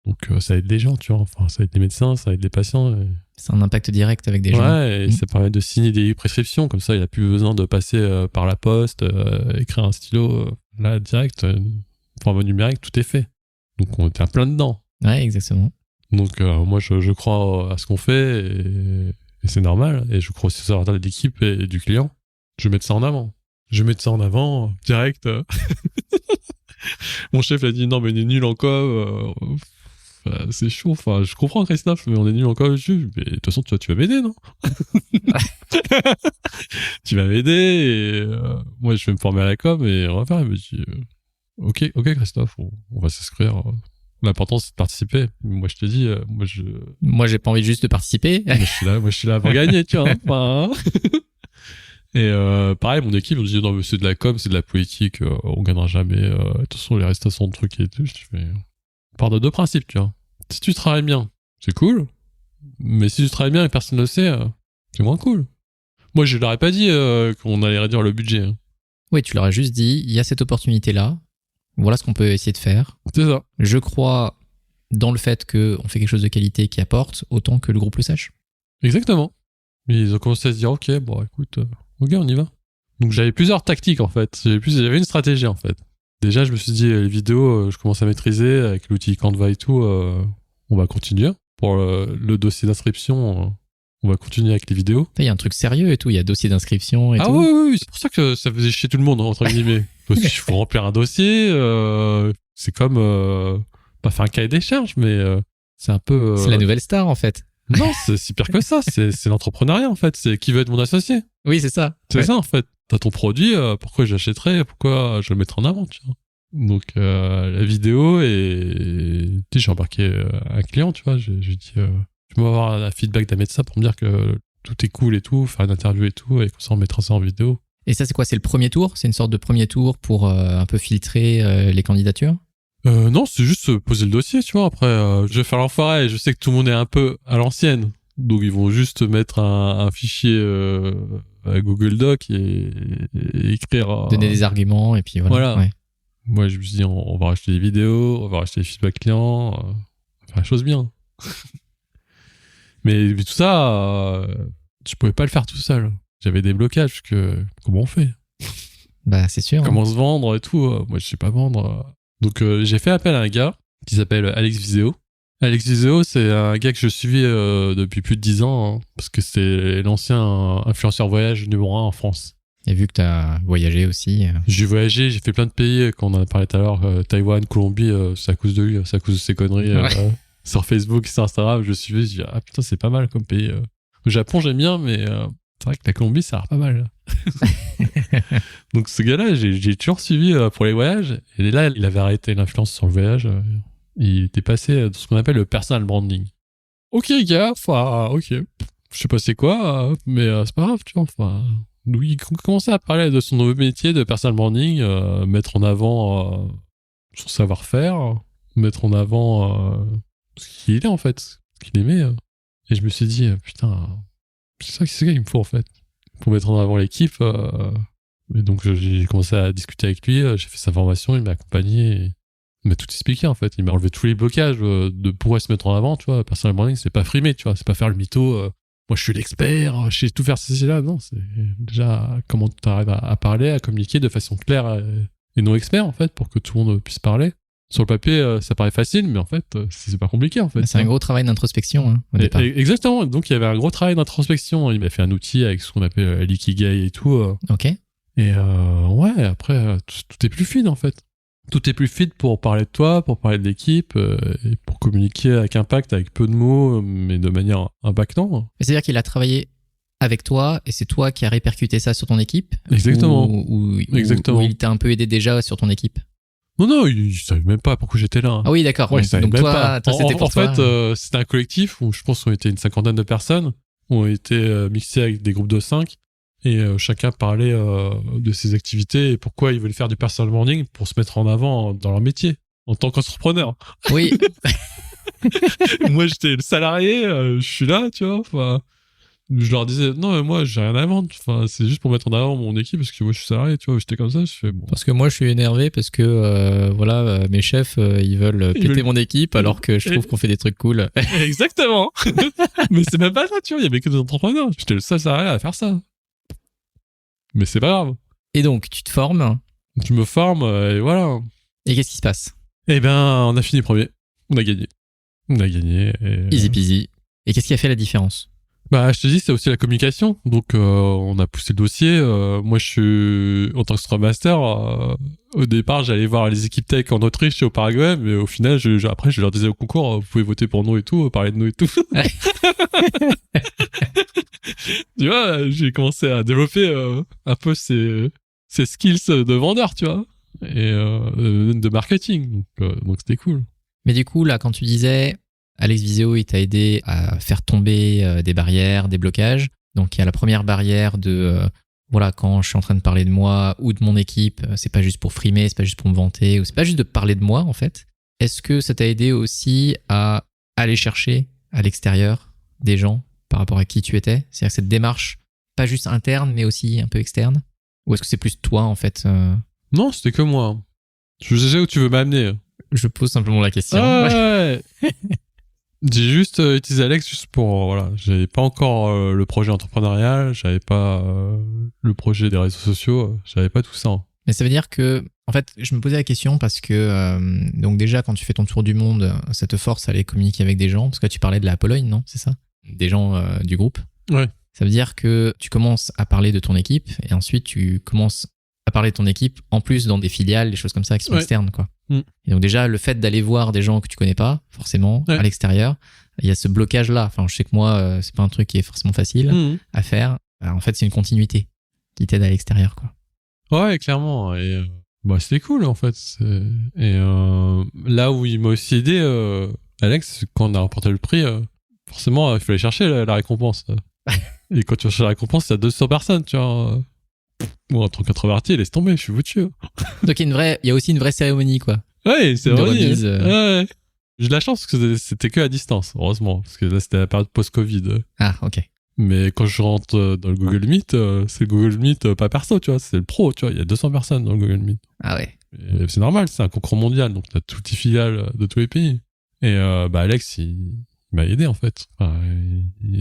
Donc, ça aide les gens, tu vois. Enfin, ça aide les médecins, ça aide les patients. C'est un impact direct avec des gens. Ouais, et ça permet de signer des prescriptions. Comme ça, il n'y a plus besoin de passer par la poste, écrire un stylo. Là, direct, format numérique, tout est fait. Donc, on était à plein dedans. Ouais, exactement. Donc, moi, je crois à ce qu'on fait et c'est normal. Et je crois aussi à l'intérêt de l'équipe et du client. Je vais mettre ça en avant. Je vais mettre ça en avant, direct. Mon chef a dit, non, mais on est nul en com. C'est chaud. Enfin, je comprends, Christophe, mais on est nul en com. Mais de toute façon, tu vas m'aider, non? Tu vas m'aider et moi, je vais me former à la com et on va faire. Il me dit, ok, Christophe, on va s'inscrire. L'important, c'est de participer. Moi, je te dis, Moi, j'ai pas envie juste de participer. je suis là pour gagner, tu vois. Enfin, et pareil, mon équipe, on dit, non, mais c'est de la com, c'est de la politique, on gagnera jamais. De toute façon, les restations de trucs et tout. Je fais, on part de deux principes, tu vois. Si tu travailles bien, c'est cool. Mais si tu travailles bien et personne ne le sait, c'est moins cool. Moi, je leur ai pas dit qu'on allait réduire le budget. Hein. Oui, tu leur as juste dit, il y a cette opportunité-là. Voilà ce qu'on peut essayer de faire. C'est ça. Je crois dans le fait qu'on fait quelque chose de qualité qui apporte, autant que le groupe le sache. Exactement. Mais ils ont commencé à se dire, ok, bon, écoute, ok, on y va. Donc j'avais plusieurs tactiques en fait. J'avais une stratégie en fait. Déjà, je me suis dit, les vidéos, je commence à maîtriser avec l'outil Canva et tout. On va continuer. Pour le dossier d'inscription, on va continuer avec les vidéos. Il y a un truc sérieux et tout. Il y a dossier d'inscription et tout. Ah oui, c'est pour ça que ça faisait chier tout le monde, entre guillemets. Parce qu'il faut remplir un dossier. C'est comme pas faire un cahier des charges, mais c'est un peu. C'est la nouvelle star en fait. Non, c'est si pire que ça. C'est l'entrepreneuriat en fait. C'est qui veut être mon associé. Oui, c'est ça. C'est ça en fait. T'as ton produit, pourquoi j'achèterais, pourquoi je le mettrais en avant, tu vois. Donc la vidéo et tu sais, j'ai embarqué un client, tu vois. J'ai dit, tu peux avoir un feedback d'un médecin pour me dire que tout est cool et tout, faire une interview et tout, et comme ça on mettra ça en vidéo. Et ça, c'est quoi? C'est le premier tour? C'est une sorte de premier tour pour un peu filtrer les candidatures? Non, c'est juste poser le dossier, tu vois. Après, je vais faire l'enfoiré. Je sais que tout le monde est un peu à l'ancienne. Donc, ils vont juste mettre un fichier à Google Doc et écrire... Donner des arguments et puis voilà. Ouais. Moi, je me suis dit, on va racheter des vidéos, on va racheter des feedbacks clients, on va faire les choses bien. mais tout ça, je pouvais pas le faire tout seul. J'avais des blocages, que comment on fait? Bah, c'est sûr. Comment se vendre et tout. Moi, je sais pas vendre. Donc, j'ai fait appel à un gars qui s'appelle Alex Viseo. Alex Viseo, c'est un gars que je suivais depuis plus de 10 ans, hein, parce que c'est l'ancien influenceur voyage numéro 1 en France. Et vu que tu as voyagé aussi. J'ai voyagé, j'ai fait plein de pays, quand on en a parlé tout à l'heure, Taïwan, Colombie, c'est à cause de lui, c'est à cause de ses conneries. Sur Facebook, sur Instagram, je suivais, je dis, ah putain, c'est pas mal comme pays. Le Japon, j'aime bien, mais c'est vrai que la Colombie, ça a l'air pas mal. Donc ce gars-là, j'ai toujours suivi pour les voyages. Et là, il avait arrêté l'influence sur le voyage. Il était passé dans ce qu'on appelle le personal branding. Ok, gars, enfin, ok. Je sais pas c'est quoi, mais c'est pas grave, tu vois. Enfin, il commençait à parler de son nouveau métier de personal branding, mettre en avant son savoir-faire, mettre en avant ce qu'il est en fait, ce qu'il aimait. Et je me suis dit, putain, c'est ça qu'il me faut en fait. Pour mettre en avant l'équipe. Et donc j'ai commencé à discuter avec lui, j'ai fait sa formation, il m'a accompagné, il m'a tout expliqué en fait. Il m'a enlevé tous les blocages de pourquoi se mettre en avant, tu vois. Personal branding, c'est pas frimer, tu vois, c'est pas faire le mytho. Moi je suis l'expert, je sais tout faire ceci là. Non, c'est déjà comment tu arrives à parler, à communiquer de façon claire et non expert en fait, pour que tout le monde puisse parler. Sur le papier, ça paraît facile, mais en fait, c'est pas compliqué en fait. C'est un gros travail d'introspection au départ. Exactement. Donc il y avait un gros travail d'introspection. Il m'a fait un outil avec ce qu'on appelle l'ikigai et tout. Ok. Et ouais, après, tout est plus fluide en fait. Tout est plus fluide pour parler de toi, pour parler de l'équipe, et pour communiquer avec impact, avec peu de mots, mais de manière impactante. C'est-à-dire qu'il a travaillé avec toi et c'est toi qui as répercuté ça sur ton équipe? Exactement. Ou il t'a un peu aidé déjà sur ton équipe? Non, il savait même pas pourquoi j'étais là. Ah oui, d'accord. Ouais, il savait donc même toi, pas. c'était pour en toi. fait, c'était un collectif où je pense qu'on était une cinquantaine de personnes. On était mixés avec des groupes de 5 et chacun parlait de ses activités et pourquoi ils voulaient faire du personal branding pour se mettre en avant dans leur métier en tant qu'entrepreneur. Oui. Moi, j'étais le salarié, je suis là, tu vois. Enfin, je leur disais non, mais moi, j'ai rien à vendre. Enfin, c'est juste pour mettre en avant mon équipe parce que moi, je suis salarié, tu vois. J'étais comme ça, je fais bon. Parce que moi, je suis énervé parce que mes chefs, ils veulent péter mon équipe alors que je trouve qu'on fait des trucs cool. Exactement. Mais c'est même pas ça, tu vois. Il y avait que des entrepreneurs. J'étais le seul salarié à faire ça. Mais c'est pas grave. Et donc, tu te formes. Tu me formes et voilà. Et qu'est-ce qui se passe? Eh ben, on a fini premier. On a gagné. Easy peasy. Et qu'est-ce qui a fait la différence? Bah, je te dis, c'est aussi la communication. Donc, on a poussé le dossier. Moi, je suis, en tant que Scrum Master, au départ, j'allais voir les équipes tech en Autriche et au Paraguay, mais au final, après, je leur disais au concours, vous pouvez voter pour nous et tout, parler de nous et tout. Tu vois, j'ai commencé à développer un peu ces skills de vendeur, tu vois, et de marketing. Donc c'était cool. Mais du coup, là, quand tu disais, Alex Viseo, il t'a aidé à faire tomber des barrières, des blocages. Donc, il y a la première barrière de, voilà, quand je suis en train de parler de moi ou de mon équipe, c'est pas juste pour frimer, c'est pas juste pour me vanter, ou c'est pas juste de parler de moi, en fait. Est-ce que ça t'a aidé aussi à aller chercher à l'extérieur des gens par rapport à qui tu étais? C'est-à-dire que cette démarche, pas juste interne, mais aussi un peu externe? Ou est-ce que c'est plus toi, en fait? Non, c'était que moi. Je sais où tu veux m'amener. Je pose simplement la question. Ouais. J'ai juste utilisé Alex juste pour voilà, j'avais pas encore le projet entrepreneurial, j'avais pas le projet des réseaux sociaux, j'avais pas tout ça. Mais ça veut dire que, en fait, je me posais la question parce que, donc déjà, quand tu fais ton tour du monde, ça te force à aller communiquer avec des gens, parce que tu parlais de la Pologne, non? C'est ça? Des gens du groupe. Ouais. Ça veut dire que tu commences à parler de ton équipe et ensuite tu commences à parler de ton équipe en plus dans des filiales, des choses comme ça qui sont externes, quoi. Et donc déjà, le fait d'aller voir des gens que tu connais pas, forcément, à l'extérieur, il y a ce blocage-là. Enfin, je sais que moi, c'est pas un truc qui est forcément facile à faire. En fait, c'est une continuité qui t'aide à l'extérieur, quoi. Ouais, clairement. Et bah, c'était cool, en fait. Et là où il m'a aussi aidé, Alex, quand on a remporté le prix, forcément, il fallait chercher la récompense. Et quand tu cherches la récompense, il y a 200 personnes, tu vois. Moi, en tant qu'introverti, laisse tomber, je suis foutu. Donc, il y a aussi une vraie cérémonie, quoi. Ouais, c'est vrai. Remise. Ouais. J'ai de la chance parce que c'était que à distance, heureusement. Parce que là, c'était la période post-Covid. Ah, ok. Mais quand je rentre dans le Google Meet, c'est le Google Meet pas perso, tu vois. C'est le pro, tu vois. Il y a 200 personnes dans le Google Meet. Ah ouais. Et c'est normal, c'est un concours mondial. Donc, t'as toutes les filiales de tous les pays. Et bah, Alex, il m'a aidé, en fait. Enfin,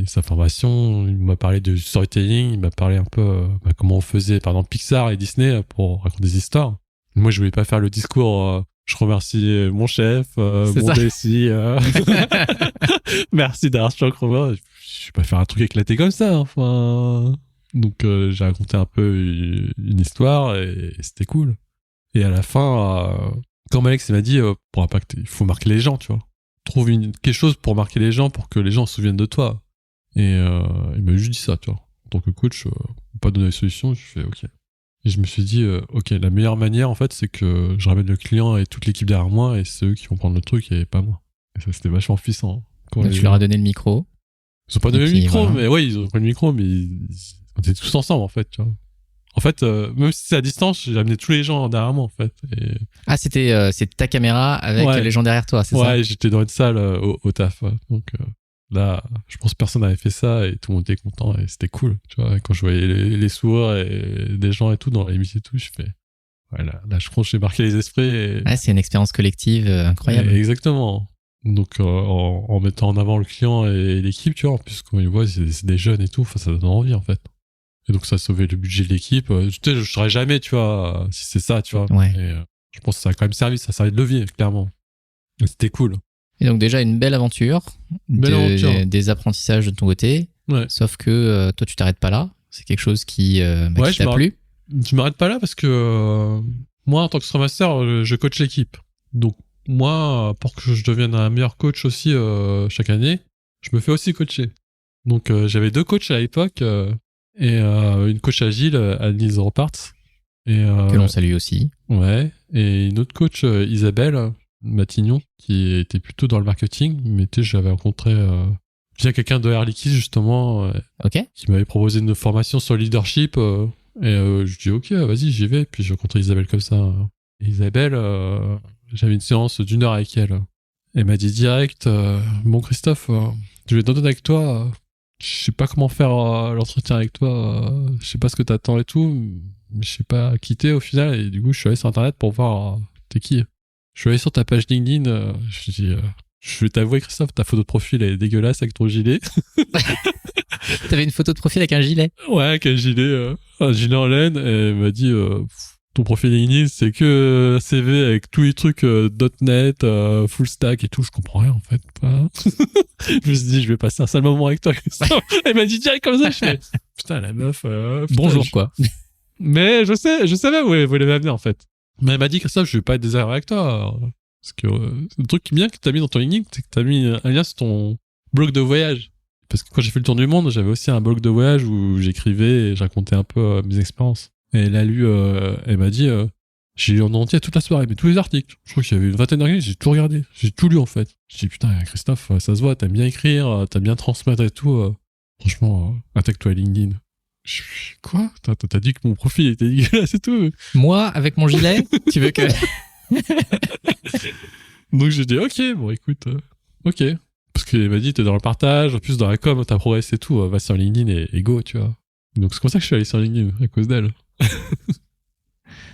sa formation, il m'a parlé de storytelling, il m'a parlé un peu comment on faisait, par exemple, Pixar et Disney pour raconter des histoires. Moi, je voulais pas faire le discours... je remercie mon chef, mon DSI. Merci d'avoir su Cromer. Je vais pas faire un truc éclaté comme ça. Enfin, donc j'ai raconté un peu une histoire et c'était cool. Et à la fin, comme Alex m'a dit, pour impacter, il faut marquer les gens, tu vois. Trouve quelque chose pour marquer les gens, pour que les gens se souviennent de toi. Et il m'a juste dit ça, tu vois. En tant que coach, pas donner la solution, je fais OK. Et je me suis dit, OK, la meilleure manière, en fait, c'est que je ramène le client et toute l'équipe derrière moi, et c'est eux qui vont prendre le truc et pas moi. Et ça, c'était vachement puissant. Donc, tu leur as donné le micro. Ils ont pas donné le micro, voilà. Mais ouais, ils ont pris le micro, mais on était tous ensemble, en fait, tu vois. En fait, même si c'est à distance, j'ai amené tous les gens derrière moi, en fait. Et... Ah, c'est ta caméra avec les gens derrière toi, c'est ça? Ouais, j'étais dans une salle au taf, ouais. Donc... Là, je pense que personne n'avait fait ça et tout le monde était content et c'était cool. Tu vois, quand je voyais les sourires et des gens et tout dans l'émission et tout, je fais, ouais, là, je pense que j'ai marqué les esprits. Et... Ouais, c'est une expérience collective incroyable. Et exactement. Donc, en mettant en avant le client et l'équipe, tu vois, en plus, quand ils voient, c'est des jeunes et tout, ça donne envie, en fait. Et donc, ça a sauvé le budget de l'équipe. Tu sais, je serais jamais, tu vois, si c'est ça, tu vois. Ouais. Et, je pense que ça a quand même servi, ça a servi de levier, clairement. Et c'était cool. Et donc déjà une belle aventure, des apprentissages de ton côté, sauf que toi tu t'arrêtes pas là, c'est quelque chose qui t'a plu. Je m'arrête pas là parce que moi en tant que Scrum Master, je coach l'équipe. Donc moi, pour que je devienne un meilleur coach aussi chaque année, je me fais aussi coacher. Donc j'avais 2 coachs à l'époque et une coach agile, Annelise Reparts. Et, Que l'on salue aussi. Ouais. Et une autre coach, Isabelle Matignon, qui était plutôt dans le marketing, mais tu sais, j'avais rencontré via quelqu'un de Air Liquide justement, Ok. qui m'avait proposé une formation sur le leadership. Je dis ok, vas-y, j'y vais. Puis j'ai rencontré Isabelle comme ça. Et Isabelle, j'avais une séance d'1 heure avec elle. Elle m'a dit direct, bon Christophe, je vais t'entendre avec toi. Je sais pas comment faire l'entretien avec toi. Je sais pas ce que t'attends et tout. Mais je sais pas quitter au final. Et du coup, je suis allé sur internet pour voir t'es qui. Je suis allé sur ta page LinkedIn. Je dis, je vais t'avouer Christophe, ta photo de profil elle est dégueulasse avec ton gilet. T'avais une photo de profil avec un gilet. Ouais, avec un gilet en laine. Et elle m'a dit, ton profil LinkedIn, c'est que CV avec tous les trucs .NET, full stack et tout. Je comprends rien en fait. Je me suis dit, je vais passer un sale moment avec toi. Elle m'a dit direct comme ça. Je fais, putain, la meuf. Putain, Bonjour, quoi. Mais je savais où elle voulait m'amener en fait. Mais elle m'a dit, Christophe, je vais pas être désagréable avec toi. Parce que le truc qui est bien que t'as mis dans ton LinkedIn, c'est que t'as mis un lien sur ton blog de voyage. Parce que quand j'ai fait le tour du monde, j'avais aussi un blog de voyage où j'écrivais et je racontais un peu mes expériences. Et elle a lu, elle m'a dit, j'ai lu en entier toute la soirée, mais tous les articles. Je crois qu'il y avait une vingtaine d'articles, j'ai tout regardé. J'ai tout lu en fait. J'ai dit, putain, Christophe, ça se voit, t'aimes bien écrire, t'aimes bien transmettre et tout. Franchement, intègre-toi à LinkedIn. Je suis, quoi? T'as dit que mon profil était dégueulasse et tout. Moi, avec mon gilet, tu veux que... Donc j'ai dit, ok, bon écoute, ok. Parce qu'elle m'a dit, t'es dans le partage, en plus dans la com, t'as progressé et tout, va sur LinkedIn et go, tu vois. Donc c'est comme ça que je suis allé sur LinkedIn, à cause d'elle.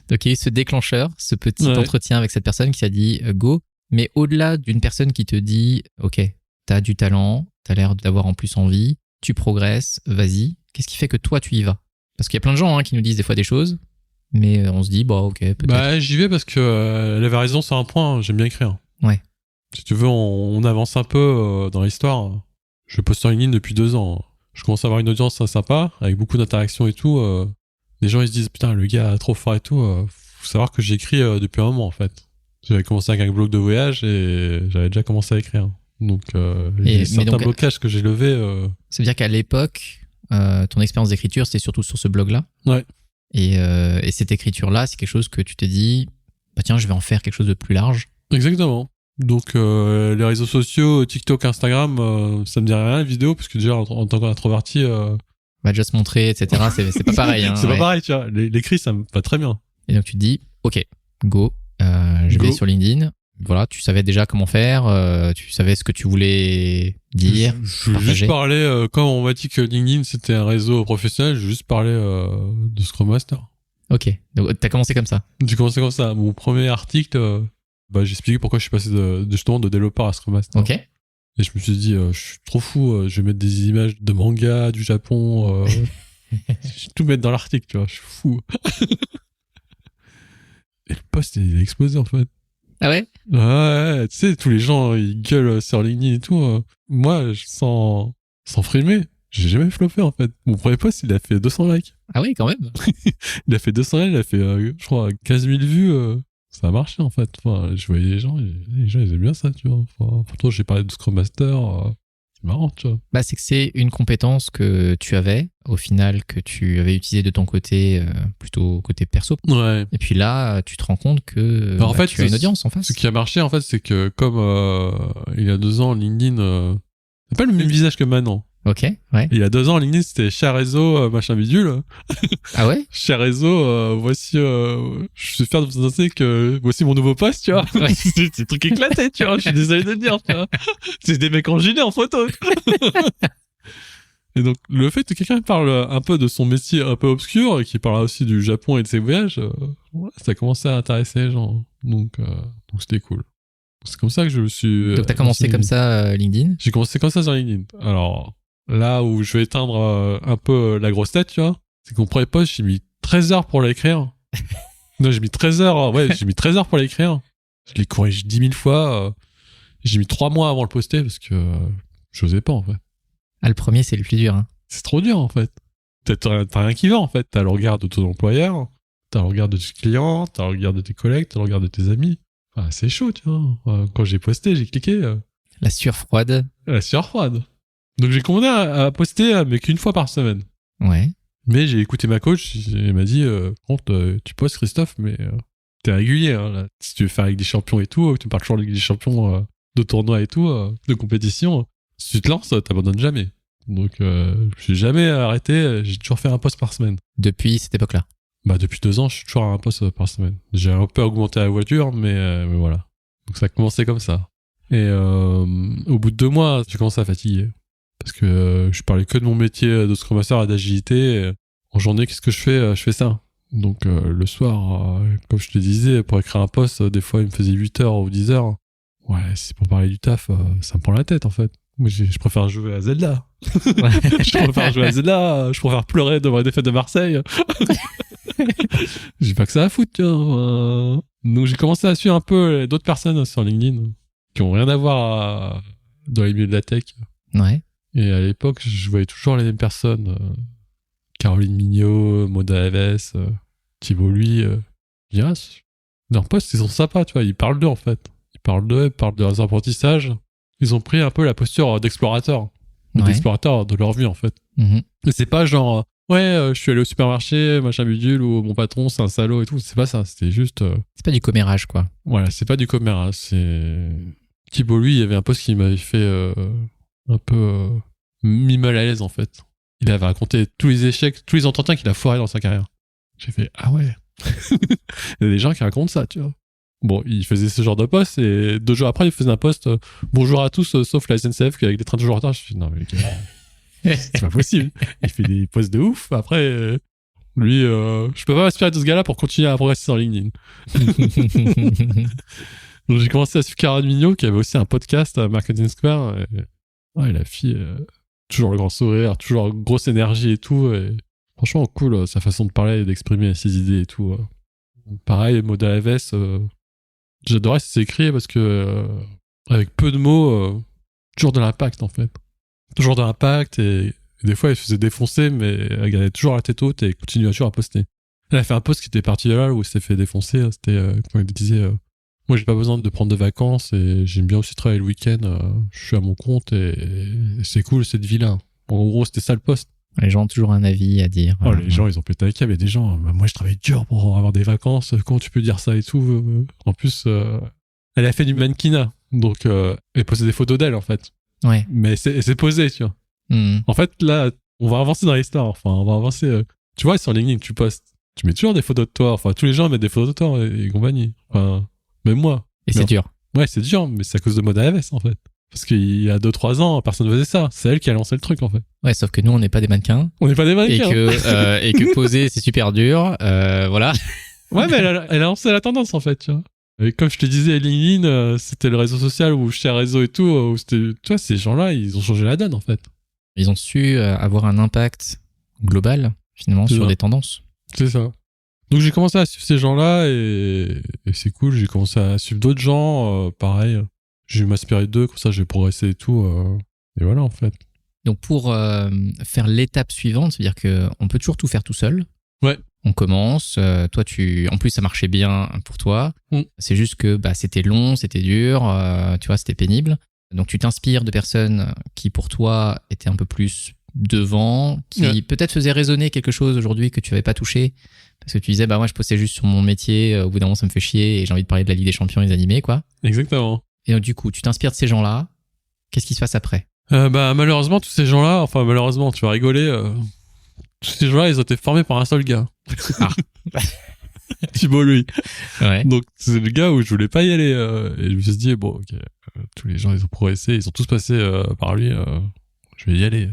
Donc il y a eu ce déclencheur, ce petit entretien avec cette personne qui t'a dit go. Mais au-delà d'une personne qui te dit, ok, t'as du talent, t'as l'air d'avoir en plus envie, tu progresses, vas-y. Qu'est-ce qui fait que toi tu y vas? Parce qu'il y a plein de gens qui nous disent des fois des choses, mais on se dit, bah ok, peut-être. Bah j'y vais parce que elle avait raison sur un point, j'aime bien écrire. Ouais. Si tu veux, on avance un peu dans l'histoire. Je poste sur LinkedIn depuis 2 ans. Je commence à avoir une audience très sympa, avec beaucoup d'interactions et tout. Les gens ils se disent, putain, le gars est trop fort et tout. Faut savoir que j'écris depuis un moment en fait. J'avais commencé avec un blog de voyage et j'avais déjà commencé à écrire. Donc il y a certains blocages que j'ai levés. Ça veut dire qu'à l'époque, ton expérience d'écriture, c'était surtout sur ce blog-là. Ouais. Et cette écriture-là, c'est quelque chose que tu t'es dit, bah tiens, je vais en faire quelque chose de plus large. Exactement. Donc les réseaux sociaux, TikTok, Instagram, ça me dit rien, les vidéos, parce que déjà en tant qu'introverti... Va déjà se montrer, etc. C'est pas pareil. Hein, c'est pas pareil, tu vois. L'écrit, ça me va très bien. Et donc tu te dis, ok, go, je vais sur LinkedIn. Voilà, tu savais déjà comment faire, tu savais ce que tu voulais dire. Je vais juste parler, quand on m'a dit que LinkedIn c'était un réseau professionnel, je vais juste parler de Scrum Master. Ok, donc t'as commencé comme ça. J'ai commencé comme ça. Mon premier article, j'ai expliqué pourquoi je suis passé justement de développeur à Scrum Master. Ok. Et je me suis dit, je suis trop fou, je vais mettre des images de manga, du Japon, je vais tout mettre dans l'article, tu vois, je suis fou. Et le post, il a explosé en fait. Ah ouais? Ouais, tu sais, tous les gens, ils gueulent sur LinkedIn et tout. Moi, sans frimer, j'ai jamais floppé en fait. Mon premier post, il a fait 200 likes. Ah oui, quand même. Il a fait 200 likes, il a fait, je crois, 15 000 vues. Ça a marché en fait. Enfin, je voyais les gens ils aimaient bien ça, tu vois. Enfin, pourtant, j'ai parlé de Scrum Master. C'est marrant, tu vois. Bah, c'est que c'est une compétence que tu avais, au final, que tu avais utilisée de ton côté, plutôt côté perso. Ouais. Et puis là, tu te rends compte que en fait, tu as une audience en face. Ce qui a marché, en fait, c'est que comme il y a 2 ans, LinkedIn, c'est pas le même visage que maintenant. Ok, ouais. Il y a 2 ans, LinkedIn, c'était cher réseau, machin bidule. Ah ouais? Cher réseau, voici, je suis fier de vous annoncer que voici mon nouveau poste, tu vois. Ouais. c'est un truc éclaté, tu vois. Je suis désolé de le dire, tu vois. C'est des mecs en gilet en photo. Et donc, le fait que quelqu'un parle un peu de son métier un peu obscur et qui parle aussi du Japon et de ses voyages, ça a commencé à intéresser les gens. Donc c'était cool. C'est comme ça que je me suis... Donc t'as commencé comme ça LinkedIn? J'ai commencé comme ça sur LinkedIn. Alors, là où je vais éteindre un peu la grosse tête, tu vois, c'est qu'on premier post, j'ai mis 13 heures pour l'écrire. Non, j'ai mis 13 heures, j'ai mis 13 heures pour l'écrire. Je l'ai corrigé 10 000 fois. J'ai mis 3 mois avant le poster parce que j'osais pas, en fait. Ah, le premier, c'est le plus dur, hein. C'est trop dur, en fait. T'as rien qui va, en fait. T'as le regard de ton employeur, t'as le regard de tes clients, t'as le regard de tes collègues, t'as le regard de tes amis. Enfin, c'est chaud, tu vois. Quand j'ai posté, j'ai cliqué. La sueur froide. La sueur froide. Donc j'ai commencé à poster, mais qu'une fois par semaine. Ouais. Mais j'ai écouté ma coach, elle m'a dit, tu postes Christophe, mais t'es régulier. Hein, là. Si tu veux faire avec des champions et tout, tu parles toujours avec des champions de tournois et tout, de compétition, si tu te lances, t'abandonnes jamais. Donc j'ai jamais arrêté, j'ai toujours fait un post par semaine. Depuis cette époque-là? Bah depuis 2 ans, je suis toujours à un post par semaine. J'ai un peu augmenté la voiture, mais voilà. Donc ça a commencé comme ça. Et au bout de 2 mois, j'ai commencé à fatiguer. Parce que je parlais que de mon métier de Scrum Master et d'agilité. En journée, qu'est-ce que je fais? Je fais ça. Donc le soir, comme je te disais, pour écrire un post, des fois il me faisait 8 heures ou 10 heures. Ouais, c'est pour parler du taf, ça me prend la tête en fait. Moi je préfère jouer à Zelda. Je préfère jouer à Zelda, je préfère pleurer devant les défaites de Marseille. J'ai pas que ça à foutre, tu vois. Donc j'ai commencé à suivre un peu d'autres personnes sur LinkedIn qui ont rien à voir dans les milieux de la tech. Ouais. Et à l'époque, je voyais toujours les mêmes personnes. Caroline Mignot, Maud Alves, Thibault Lui. Je dis, leurs posts, ils sont sympas, tu vois. Ils parlent d'eux, en fait. Ils parlent d'eux, ils parlent de leurs apprentissages. Ils ont pris un peu la posture d'explorateur. D'explorateur de leur vie, en fait. Mm-hmm. Et c'est pas genre, je suis allé au supermarché, machin bidule, ou mon patron, c'est un salaud et tout. C'est pas ça. C'était juste. C'est pas du commérage, quoi. Voilà, c'est pas du commérage. C'est. Thibault Lui, il y avait un post qui m'avait fait un peu mis mal à l'aise, en fait. Il avait raconté tous les échecs, tous les entretiens qu'il a foirés dans sa carrière. J'ai fait, ah ouais. Il y a des gens qui racontent ça, tu vois. Bon, il faisait ce genre de post et 2 jours après, il faisait un post bonjour à tous, sauf la SNCF avec des trains toujours en retard. Je suis non, mais c'est pas possible. Il fait des posts de ouf. Après, lui, je peux pas m'inspirer de ce gars-là pour continuer à progresser sur LinkedIn. Donc j'ai commencé à suivre Caroline Mignot qui avait aussi un podcast à Marketing Square. Et la fille. Toujours le grand sourire, toujours grosse énergie et tout. Et franchement, cool, sa façon de parler et d'exprimer ses idées et tout. Pareil, Maud Alves, j'adorais ses écrits parce que, avec peu de mots, toujours de l'impact en fait. Toujours de l'impact et des fois, elle se faisait défoncer, mais elle gardait toujours la tête haute et continuait toujours à poster. Elle a fait un post qui était parti de là où elle s'est fait défoncer. C'était quand elle disait moi, j'ai pas besoin de prendre de vacances et j'aime bien aussi travailler le week-end. Je suis à mon compte et c'est cool cette vie-là. En gros, c'était ça le post. Les gens ont toujours un avis à dire. Oh, les gens, ils ont pété un câble. Il y a des gens, moi, je travaille dur pour avoir des vacances. Comment tu peux dire ça et tout? En plus, elle a fait du mannequinat. Donc, elle posait des photos d'elle, en fait. Ouais. Mais elle s'est posée, tu vois. Mm. En fait, là, on va avancer dans l'histoire. Enfin, on va avancer. Tu vois, sur LinkedIn, tu postes. Tu mets toujours des photos de toi. Enfin, tous les gens mettent des photos de toi et compagnie. Enfin, même moi. Et c'est dur. Ouais, c'est dur, mais c'est à cause de Maud Alves, en fait. Parce qu'il y a 2-3 ans, personne ne faisait ça. C'est elle qui a lancé le truc, en fait. Ouais, sauf que nous, on n'est pas des mannequins. On n'est pas des mannequins. Et que poser, c'est super dur. Voilà. Ouais, mais elle a lancé la tendance, en fait, tu vois. Et comme je te disais, LinkedIn, c'était le réseau social ou Share Réseau et tout, où c'était, tu vois, ces gens-là, ils ont changé la donne, en fait. Ils ont su avoir un impact global, finalement, sur des tendances. C'est ça. Donc j'ai commencé à suivre ces gens-là et c'est cool. J'ai commencé à suivre d'autres gens, pareil. J'ai m'inspiré d'eux, comme ça j'ai progressé et tout. Et voilà, en fait. Donc pour faire l'étape suivante, c'est-à-dire qu'on peut toujours tout faire tout seul. Ouais. On commence, toi en plus ça marchait bien pour toi. C'est juste que c'était long, c'était dur, tu vois, c'était pénible. Donc tu t'inspires de personnes qui pour toi étaient un peu plus devant, qui peut-être faisaient résonner quelque chose aujourd'hui que tu n'avais pas touché. Parce que tu disais, moi je postais juste sur mon métier, au bout d'un moment ça me fait chier et j'ai envie de parler de la Ligue des Champions et des animés, quoi. Exactement. Et donc du coup, tu t'inspires de ces gens-là, qu'est-ce qui se passe après? Malheureusement, tous ces gens-là, tu vas rigoler, tous ces gens-là, ils ont été formés par un seul gars. Ah. Thibault Lui. Ouais. Donc c'est le gars où je voulais pas y aller. Et je me suis dit, bon, ok, tous les gens, ils ont progressé, ils sont tous passés par lui, je vais y aller.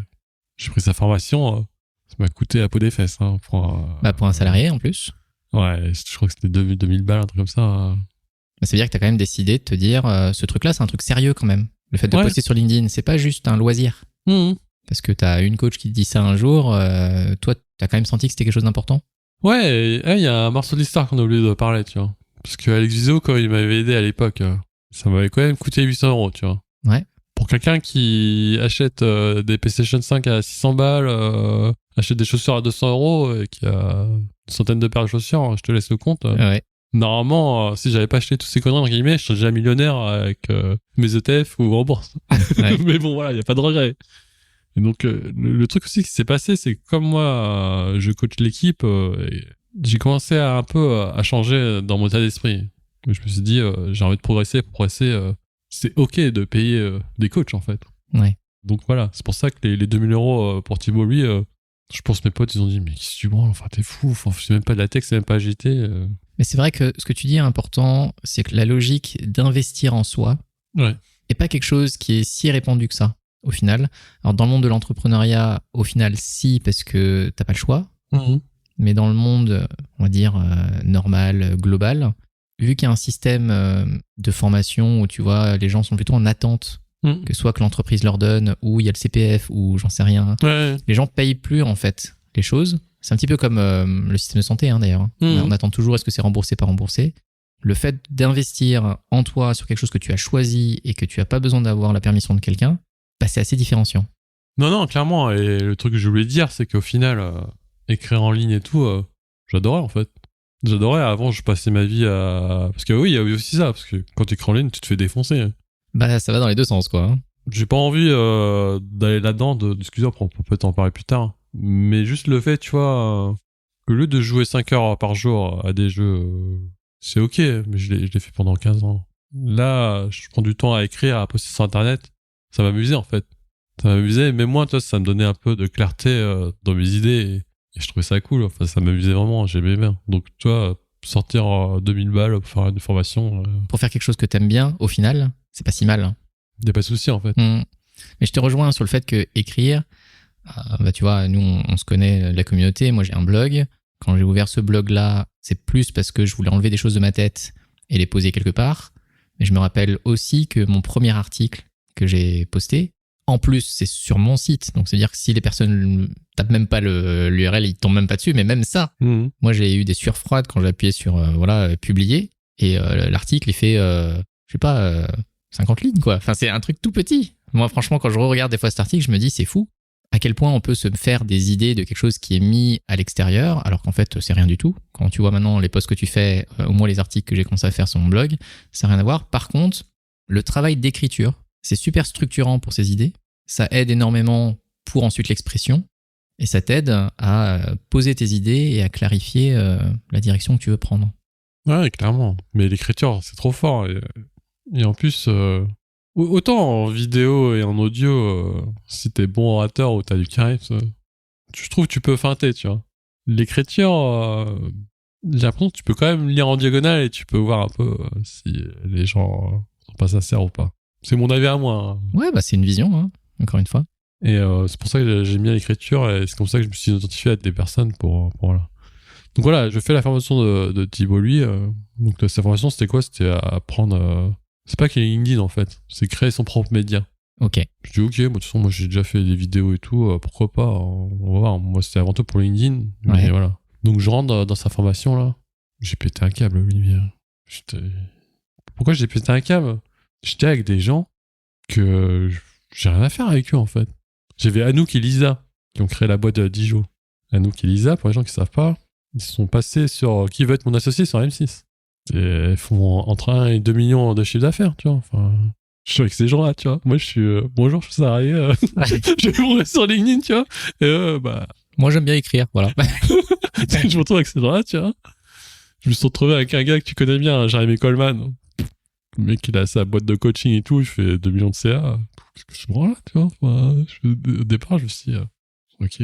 J'ai pris sa formation, ça m'a coûté la peau des fesses. Hein, pour un salarié en plus. Ouais, je crois que c'était 2000 balles, un truc comme ça. Ça veut dire que t'as quand même décidé de te dire, ce truc-là, c'est un truc sérieux quand même. Le fait de poster sur LinkedIn, c'est pas juste un loisir. Parce que t'as une coach qui te dit ça un jour, toi, t'as quand même senti que c'était quelque chose d'important. Ouais, il y a un morceau de l'histoire qu'on a oublié de parler, tu vois. Parce que Alex Vizio, quand il m'avait aidé à l'époque, ça m'avait quand même coûté 800 €, tu vois. Ouais. Pour quelqu'un qui achète des PlayStation 5 à 600 balles, achète des chaussures à 200 € et qui a une centaine de paires de chaussures, je te laisse le compte. Ouais. Normalement, si j'avais pas acheté tous ces conneries, entre guillemets, je serais déjà millionnaire avec mes ETF ou en bourse. Ouais. Mais bon, voilà, il n'y a pas de regret. Et donc, le truc aussi qui s'est passé, c'est que comme moi, je coach l'équipe, j'ai commencé un peu à changer dans mon état d'esprit. Je me suis dit, j'ai envie de progresser. Pour progresser, c'est OK de payer des coachs, en fait. Ouais. Donc voilà, c'est pour ça que les 2000 euros pour Thibaut, lui, je pense que mes potes, ils ont dit, mais qu'est-ce que tu branles, enfin, t'es fou, enfin, c'est même pas de la tech, c'est même pas agité. Mais c'est vrai que ce que tu dis est important, c'est que la logique d'investir en soi est pas quelque chose qui est si répandu que ça, au final. Alors, dans le monde de l'entrepreneuriat, au final, si, parce que t'as pas le choix. Mais dans le monde, on va dire, normal, global, vu qu'il y a un système de formation où, tu vois, les gens sont plutôt en attente, que soit que l'entreprise leur donne, ou il y a le CPF, ou j'en sais rien. Les gens payent plus, en fait, les choses. C'est un petit peu comme le système de santé, hein, d'ailleurs. On attend toujours, est-ce que c'est remboursé, pas remboursé. Le fait d'investir en toi sur quelque chose que tu as choisi et que tu n'as pas besoin d'avoir la permission de quelqu'un, bah, c'est assez différenciant. Non, clairement. Et le truc que je voulais dire, c'est qu'au final, écrire en ligne et tout, j'adorais, en fait. J'adorais. Avant, je passais ma vie à... Parce que oui, il y a aussi ça. Parce que quand tu écris en ligne, tu te fais défoncer. Bah, ça va dans les deux sens, quoi. J'ai pas envie d'aller là-dedans, excusez-moi, on peut peut-être en parler plus tard. Mais juste le fait, tu vois, au lieu de jouer 5 heures par jour à des jeux, c'est OK, mais je l'ai fait pendant 15 ans. Là, je prends du temps à écrire, à poster sur Internet. Ça m'amusait, en fait. Ça m'amusait, mais moi, tu vois, ça me donnait un peu de clarté dans mes idées. Et je trouvais ça cool. Enfin, ça m'amusait vraiment, j'aimais bien. Donc, tu vois, sortir 2000 balles pour faire une formation... Pour faire quelque chose que t'aimes bien, au final, c'est pas si mal. Y a pas de souci, en fait. Mais je te rejoins sur le fait que écrire... bah tu vois, nous on se connaît de la communauté, moi j'ai un blog. Quand j'ai ouvert ce blog-là, c'est plus parce que je voulais enlever des choses de ma tête et les poser quelque part. Mais je me rappelle aussi que mon premier article que j'ai posté, en plus c'est sur mon site, donc c'est-à-dire que si les personnes tapent même pas l'URL, ils tombent même pas dessus, mais même ça, moi j'ai eu des sueurs froides quand j'ai appuyé sur publier, et l'article il fait, je sais pas, 50 lignes quoi. Enfin c'est un truc tout petit. Moi franchement quand je regarde des fois cet article, je me dis c'est fou. À quel point on peut se faire des idées de quelque chose qui est mis à l'extérieur, alors qu'en fait, c'est rien du tout. Quand tu vois maintenant les posts que tu fais, au moins les articles que j'ai commencé à faire sur mon blog, ça n'a rien à voir. Par contre, le travail d'écriture, c'est super structurant pour ces idées. Ça aide énormément pour ensuite l'expression. Et ça t'aide à poser tes idées et à clarifier la direction que tu veux prendre. Ouais, clairement. Mais l'écriture, c'est trop fort. Et en plus... Autant en vidéo et en audio, si t'es bon orateur ou t'as du charisme, je trouve que tu peux feinter, tu vois. L'écriture, j'ai l'impression que tu peux quand même lire en diagonale et tu peux voir un peu si les gens sont pas sincères ou pas. C'est mon avis à moi. Ouais, bah c'est une vision, hein, encore une fois. Et c'est pour ça que j'aime bien l'écriture et c'est comme ça que je me suis identifié à des personnes pour voilà. Donc voilà, je fais la formation de Thibaut, lui. Donc sa formation, c'était quoi? C'était apprendre... C'est pas qu'il y ait LinkedIn en fait, c'est créer son propre média. Ok. Je dis ok, moi de toute façon moi j'ai déjà fait des vidéos et tout, pourquoi pas, on va voir. Moi c'était avant tout pour LinkedIn, mais voilà. Donc je rentre dans sa formation là, j'ai pété un câble Olivier. Pourquoi j'ai pété un câble? J'étais avec des gens que j'ai rien à faire avec eux en fait. J'avais Anouk et Lisa qui ont créé la boîte de Dijon. Anouk et Lisa, pour les gens qui savent pas, ils sont passés sur Qui veut être mon associé sur M6. Et elles font entre 1 et 2 millions de chiffre d'affaires, tu vois. Enfin, je suis avec ces gens-là, tu vois. Moi, je suis bonjour, je suis salarié. Je vais mourir sur LinkedIn, tu vois. Et moi, j'aime bien écrire, voilà. Je me retrouve avec ces gens-là, tu vois. Je me suis retrouvé avec un gars que tu connais bien, Jeremy Coleman. Le mec, il a sa boîte de coaching et tout. Je fais 2 millions de CA. Qu'est-ce que je prends là, tu vois. Enfin, au départ, je me suis dit, ok.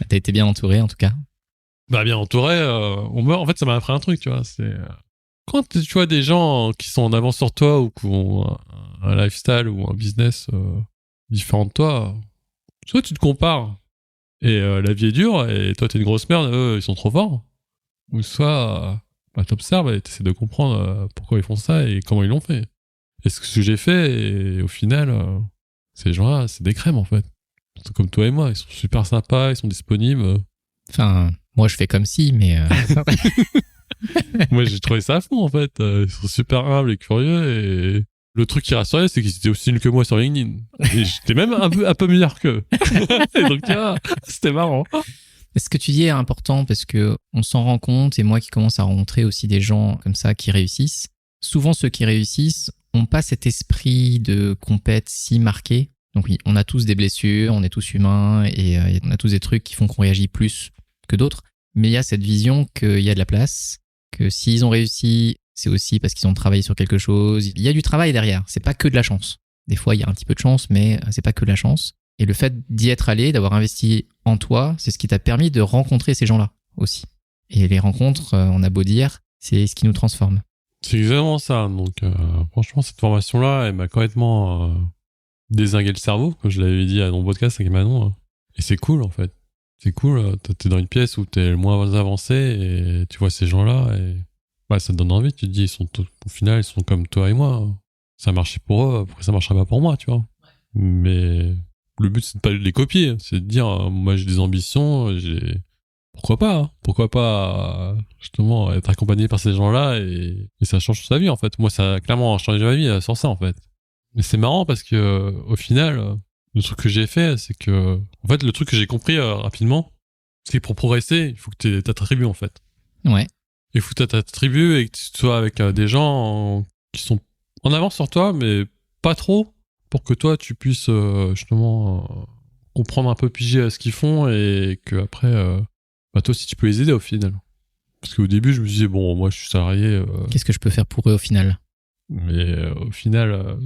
T'as été bien entouré, en tout cas. Bah bien entouré, en fait ça m'a appris un truc, tu vois, c'est quand tu vois des gens qui sont en avance sur toi ou qui ont un lifestyle ou un business différent de toi, soit tu te compares et la vie est dure et toi t'es une grosse merde, eux ils sont trop forts, ou soit t'observes et t'essaies de comprendre pourquoi ils font ça et comment ils l'ont fait. Et ce que j'ai fait, et au final ces gens-là c'est des crèmes en fait, comme toi et moi, ils sont super sympas, ils sont disponibles. Enfin, moi je fais comme si, mais... Moi j'ai trouvé ça à fond en fait. Ils sont super humbles et curieux et le truc qui rassurait c'est qu'ils étaient aussi nuls que moi sur LinkedIn. Et j'étais même un peu meilleur qu'eux. Et donc c'était marrant. Ce que tu dis est important parce que on s'en rend compte, et moi qui commence à rencontrer aussi des gens comme ça qui réussissent, souvent ceux qui réussissent n'ont pas cet esprit de compète si marqué. Donc oui, on a tous des blessures, on est tous humains et on a tous des trucs qui font qu'on réagit plus que d'autres. Mais il y a cette vision qu'il y a de la place, que s'ils ont réussi, c'est aussi parce qu'ils ont travaillé sur quelque chose. Il y a du travail derrière, c'est pas que de la chance. Des fois, il y a un petit peu de chance, mais c'est pas que de la chance. Et le fait d'y être allé, d'avoir investi en toi, c'est ce qui t'a permis de rencontrer ces gens-là aussi. Et les rencontres, on a beau dire, c'est ce qui nous transforme. C'est exactement ça. Donc, franchement, cette formation-là, elle m'a complètement dézingué le cerveau, comme je l'avais dit à mon podcast avec Manon. Et c'est cool, en fait. C'est cool. T'es dans une pièce où t'es le moins avancé et tu vois ces gens-là et ça te donne envie. Tu te dis, au final, ils sont comme toi et moi. Ça a marché pour eux, pourquoi ça marcherait pas pour moi, tu vois. Mais le but, c'est de pas les copier. C'est de dire, moi, j'ai des ambitions, pourquoi pas, justement, être accompagné par ces gens-là et ça change sa vie, en fait. Moi, ça a clairement changé ma vie sur ça, en fait. Mais c'est marrant parce que, au final, le truc que j'ai fait, c'est que, en fait, le truc que j'ai compris rapidement, c'est que pour progresser, il faut que tu aies ta tribu, en fait. Ouais. Il faut que tu aies ta tribu et que tu sois avec des gens qui sont en avance sur toi, mais pas trop, pour que toi, tu puisses, justement, comprendre un peu, piger ce qu'ils font et que après, toi aussi, tu peux les aider au final. Parce qu'au début, je me disais, bon, moi, je suis salarié. Qu'est-ce que je peux faire pour eux au final ? Mais au final,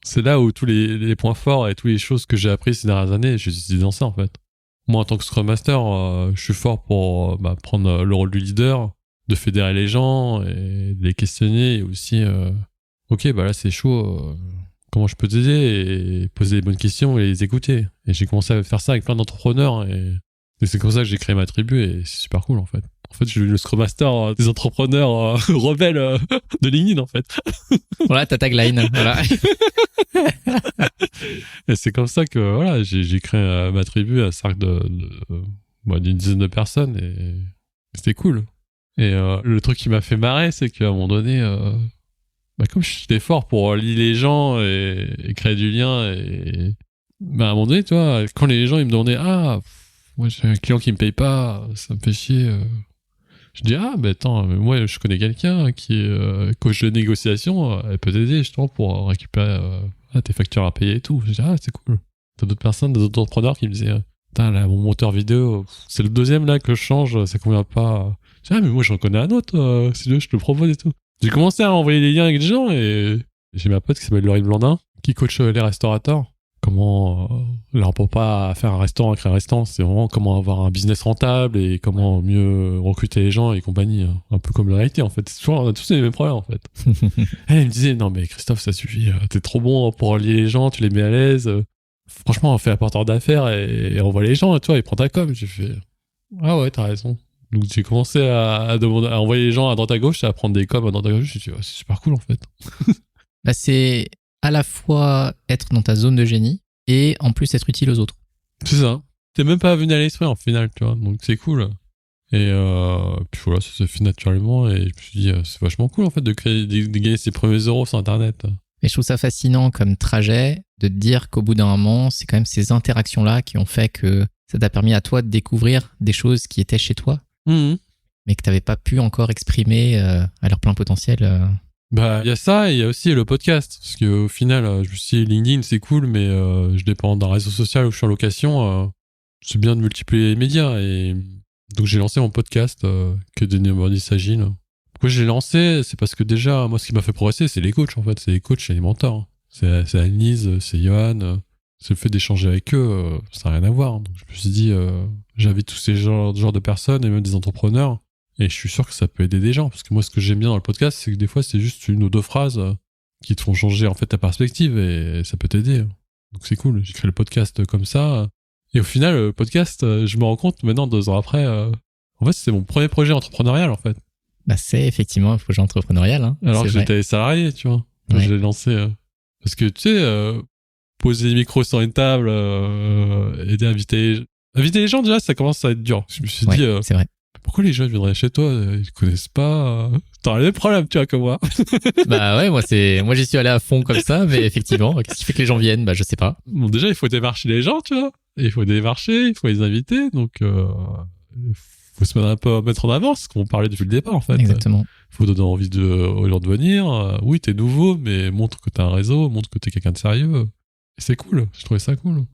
c'est là où tous les points forts et toutes les choses que j'ai appris ces dernières années, je suis dans ça, en fait. Moi, en tant que Scrum Master, je suis fort pour prendre le rôle du leader, de fédérer les gens et de les questionner et aussi, ok, là, c'est chaud, comment je peux t'aider et poser les bonnes questions et les écouter. Et j'ai commencé à faire ça avec plein d'entrepreneurs et c'est comme ça que j'ai créé ma tribu et c'est super cool, en fait. En fait, je suis le Scrum Master des entrepreneurs rebelles de LinkedIn, en fait. Voilà ta tagline. Voilà. Et c'est comme ça que voilà, j'ai créé ma tribu, un cercle d'une dizaine de personnes et c'était cool. Et le truc qui m'a fait marrer, c'est qu'à un moment donné, comme j'étais fort pour lier les gens et créer du lien, et à un moment donné, tu vois, quand les gens ils me demandaient moi j'ai un client qui me paye pas, ça me fait chier. Je dis attends, mais moi je connais quelqu'un qui est coach de négociation, elle peut t'aider justement pour récupérer tes factures à payer et tout. Je dis c'est cool. T'as d'autres personnes, des autres entrepreneurs qui me disaient putain là mon monteur vidéo, c'est le deuxième là que je change, ça convient pas. Je dis mais moi j'en connais un autre, si tu veux je te le propose et tout. J'ai commencé à envoyer des liens avec des gens et j'ai ma pote qui s'appelle Laurine Blandin qui coach les restaurateurs. Comment leur pour pas faire un restaurant, créer un restaurant, c'est vraiment comment avoir un business rentable et comment mieux recruter les gens et compagnie, un peu comme le réalité en fait. C'est toujours, on a tous les mêmes problèmes en fait. Elle me disait non mais Christophe ça suffit, t'es trop bon pour lier les gens, tu les mets à l'aise, franchement on fait apporteur d'affaires et on voit les gens et toi ils prennent ta com. J'ai fait ouais t'as raison. Donc j'ai commencé à envoyer les gens à droite à gauche et à prendre des coms à droite à gauche. Je me suis dit c'est super cool en fait. C'est à la fois être dans ta zone de génie et en plus être utile aux autres. C'est ça. T'es même pas venu à l'esprit en final, tu vois. Donc c'est cool. Et puis voilà, ça s'est fait naturellement et je me suis dit c'est vachement cool en fait de gagner ses premiers euros sur Internet. Et je trouve ça fascinant comme trajet de te dire qu'au bout d'un moment, c'est quand même ces interactions-là qui ont fait que ça t'a permis à toi de découvrir des choses qui étaient chez toi, mais que t'avais pas pu encore exprimer à leur plein potentiel. Il y a ça et il y a aussi le podcast. Parce qu'au final, je me suis dit, LinkedIn, c'est cool, mais je dépends d'un réseau social où je suis en location. C'est bien de multiplier les médias. Et donc, j'ai lancé mon podcast, Que des néo-bandistes agiles. Pourquoi j'ai lancé? C'est parce que déjà, moi, ce qui m'a fait progresser, c'est les coachs, en fait. C'est les coachs et les mentors. C'est Annelise, c'est Johan. C'est le fait d'échanger avec eux, ça n'a rien à voir. Donc, je me suis dit, j'invite tous ces genres de personnes et même des entrepreneurs. Et je suis sûr que ça peut aider des gens. Parce que moi, ce que j'aime bien dans le podcast, c'est que des fois, c'est juste une ou deux phrases qui te font changer en fait ta perspective et ça peut t'aider. Donc c'est cool. J'ai créé le podcast comme ça. Et au final, le podcast, je me rends compte maintenant, 2 ans après, en fait, c'est mon premier projet entrepreneurial en fait. C'est effectivement un projet entrepreneurial. Hein. Alors que j'étais salarié, tu vois. Quand je l'ai lancé. Parce que tu sais, poser des micros sur une table, aider à inviter les gens, déjà, ça commence à être dur. Je me suis dit... c'est vrai. Pourquoi les gens viendraient chez toi? Ils connaissent pas. T'as les mêmes problèmes, tu vois, que moi. Moi j'y suis allé à fond comme ça, mais effectivement, qu'est-ce qui fait que les gens viennent? Je sais pas. Bon, déjà, il faut démarcher les gens, tu vois. Et il faut démarcher, il faut les inviter, donc il faut se mettre en avant, ce qu'on parlait depuis le départ, en fait. Exactement. Il faut donner envie aux gens de venir. Oui, t'es nouveau, mais montre que t'as un réseau, montre que t'es quelqu'un de sérieux. c'est cool, je trouvais ça cool.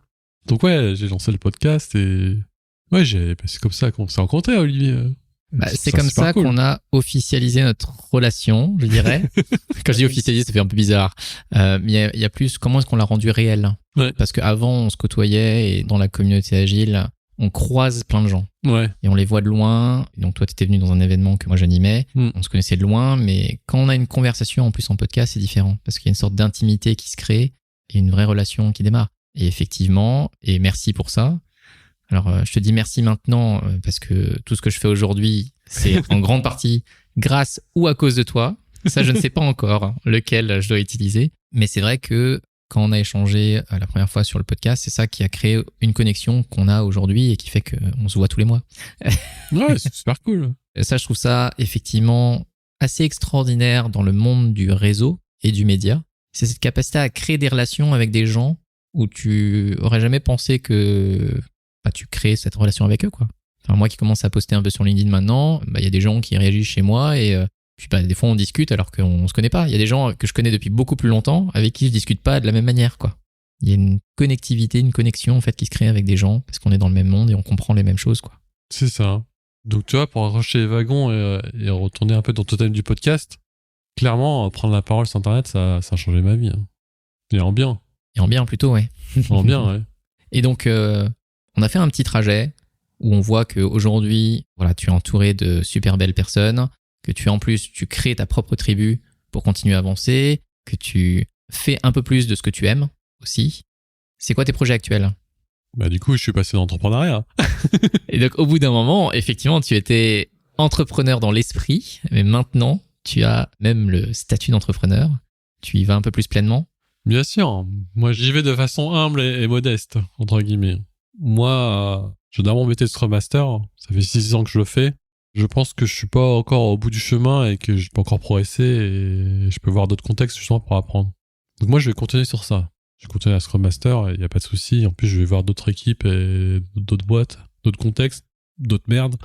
Donc ouais, j'ai lancé le podcast et ouais, c'est comme ça qu'on s'est rencontrés, Olivier. C'est comme ça cool. Qu'on a officialisé notre relation, je dirais. Quand je dis officialisé, ça fait un peu bizarre. Mais il y a plus, comment est-ce qu'on l'a rendu réel? Ouais. Parce qu'avant, on se côtoyait et dans la communauté agile, on croise plein de gens. Ouais. Et on les voit de loin. Donc toi, tu étais venu dans un événement que moi j'animais. On se connaissait de loin, mais quand on a une conversation en plus en podcast, c'est différent. Parce qu'il y a une sorte d'intimité qui se crée et une vraie relation qui démarre. Et effectivement, et merci pour ça. Alors, je te dis merci maintenant parce que tout ce que je fais aujourd'hui, c'est en grande partie grâce ou à cause de toi. Ça, je ne sais pas encore lequel je dois utiliser. Mais c'est vrai que quand on a échangé la première fois sur le podcast, c'est ça qui a créé une connexion qu'on a aujourd'hui et qui fait qu'on se voit tous les mois. Ouais, c'est super cool. Et ça, je trouve ça effectivement assez extraordinaire dans le monde du réseau et du média. C'est cette capacité à créer des relations avec des gens où tu aurais jamais pensé que tu crées cette relation avec eux, quoi. Enfin, moi qui commence à poster un peu sur LinkedIn maintenant, y a des gens qui réagissent chez moi et puis des fois on discute alors qu'on se connaît pas. Il y a des gens que je connais depuis beaucoup plus longtemps avec qui je discute pas de la même manière, quoi. Il y a une connectivité, une connexion en fait qui se crée avec des gens parce qu'on est dans le même monde et on comprend les mêmes choses, quoi. C'est ça. Donc tu vois, pour arracher les wagons et retourner un peu dans le thème du podcast, clairement prendre la parole sur Internet, ça a changé ma vie. Hein. Et en bien. Et en bien plutôt, ouais. En bien, ouais. Et donc on a fait un petit trajet où on voit qu'aujourd'hui, voilà, tu es entouré de super belles personnes, que tu crées ta propre tribu pour continuer à avancer, que tu fais un peu plus de ce que tu aimes aussi. C'est quoi tes projets actuels? Du coup, je suis passé dans l'entrepreneuriat. Et donc, au bout d'un moment, effectivement, tu étais entrepreneur dans l'esprit, mais maintenant, tu as même le statut d'entrepreneur. Tu y vas un peu plus pleinement? Bien sûr. Moi, j'y vais de façon humble et modeste, entre guillemets. Moi, je donne mon métier de Scrum Master. Ça fait 6 ans que je le fais. Je pense que je suis pas encore au bout du chemin et que je peux encore progresser et je peux voir d'autres contextes justement pour apprendre. Donc moi, je vais continuer sur ça. Je vais continuer à Scrum Master, il n'y a pas de souci. En plus, je vais voir d'autres équipes et d'autres boîtes, d'autres contextes, d'autres merdes.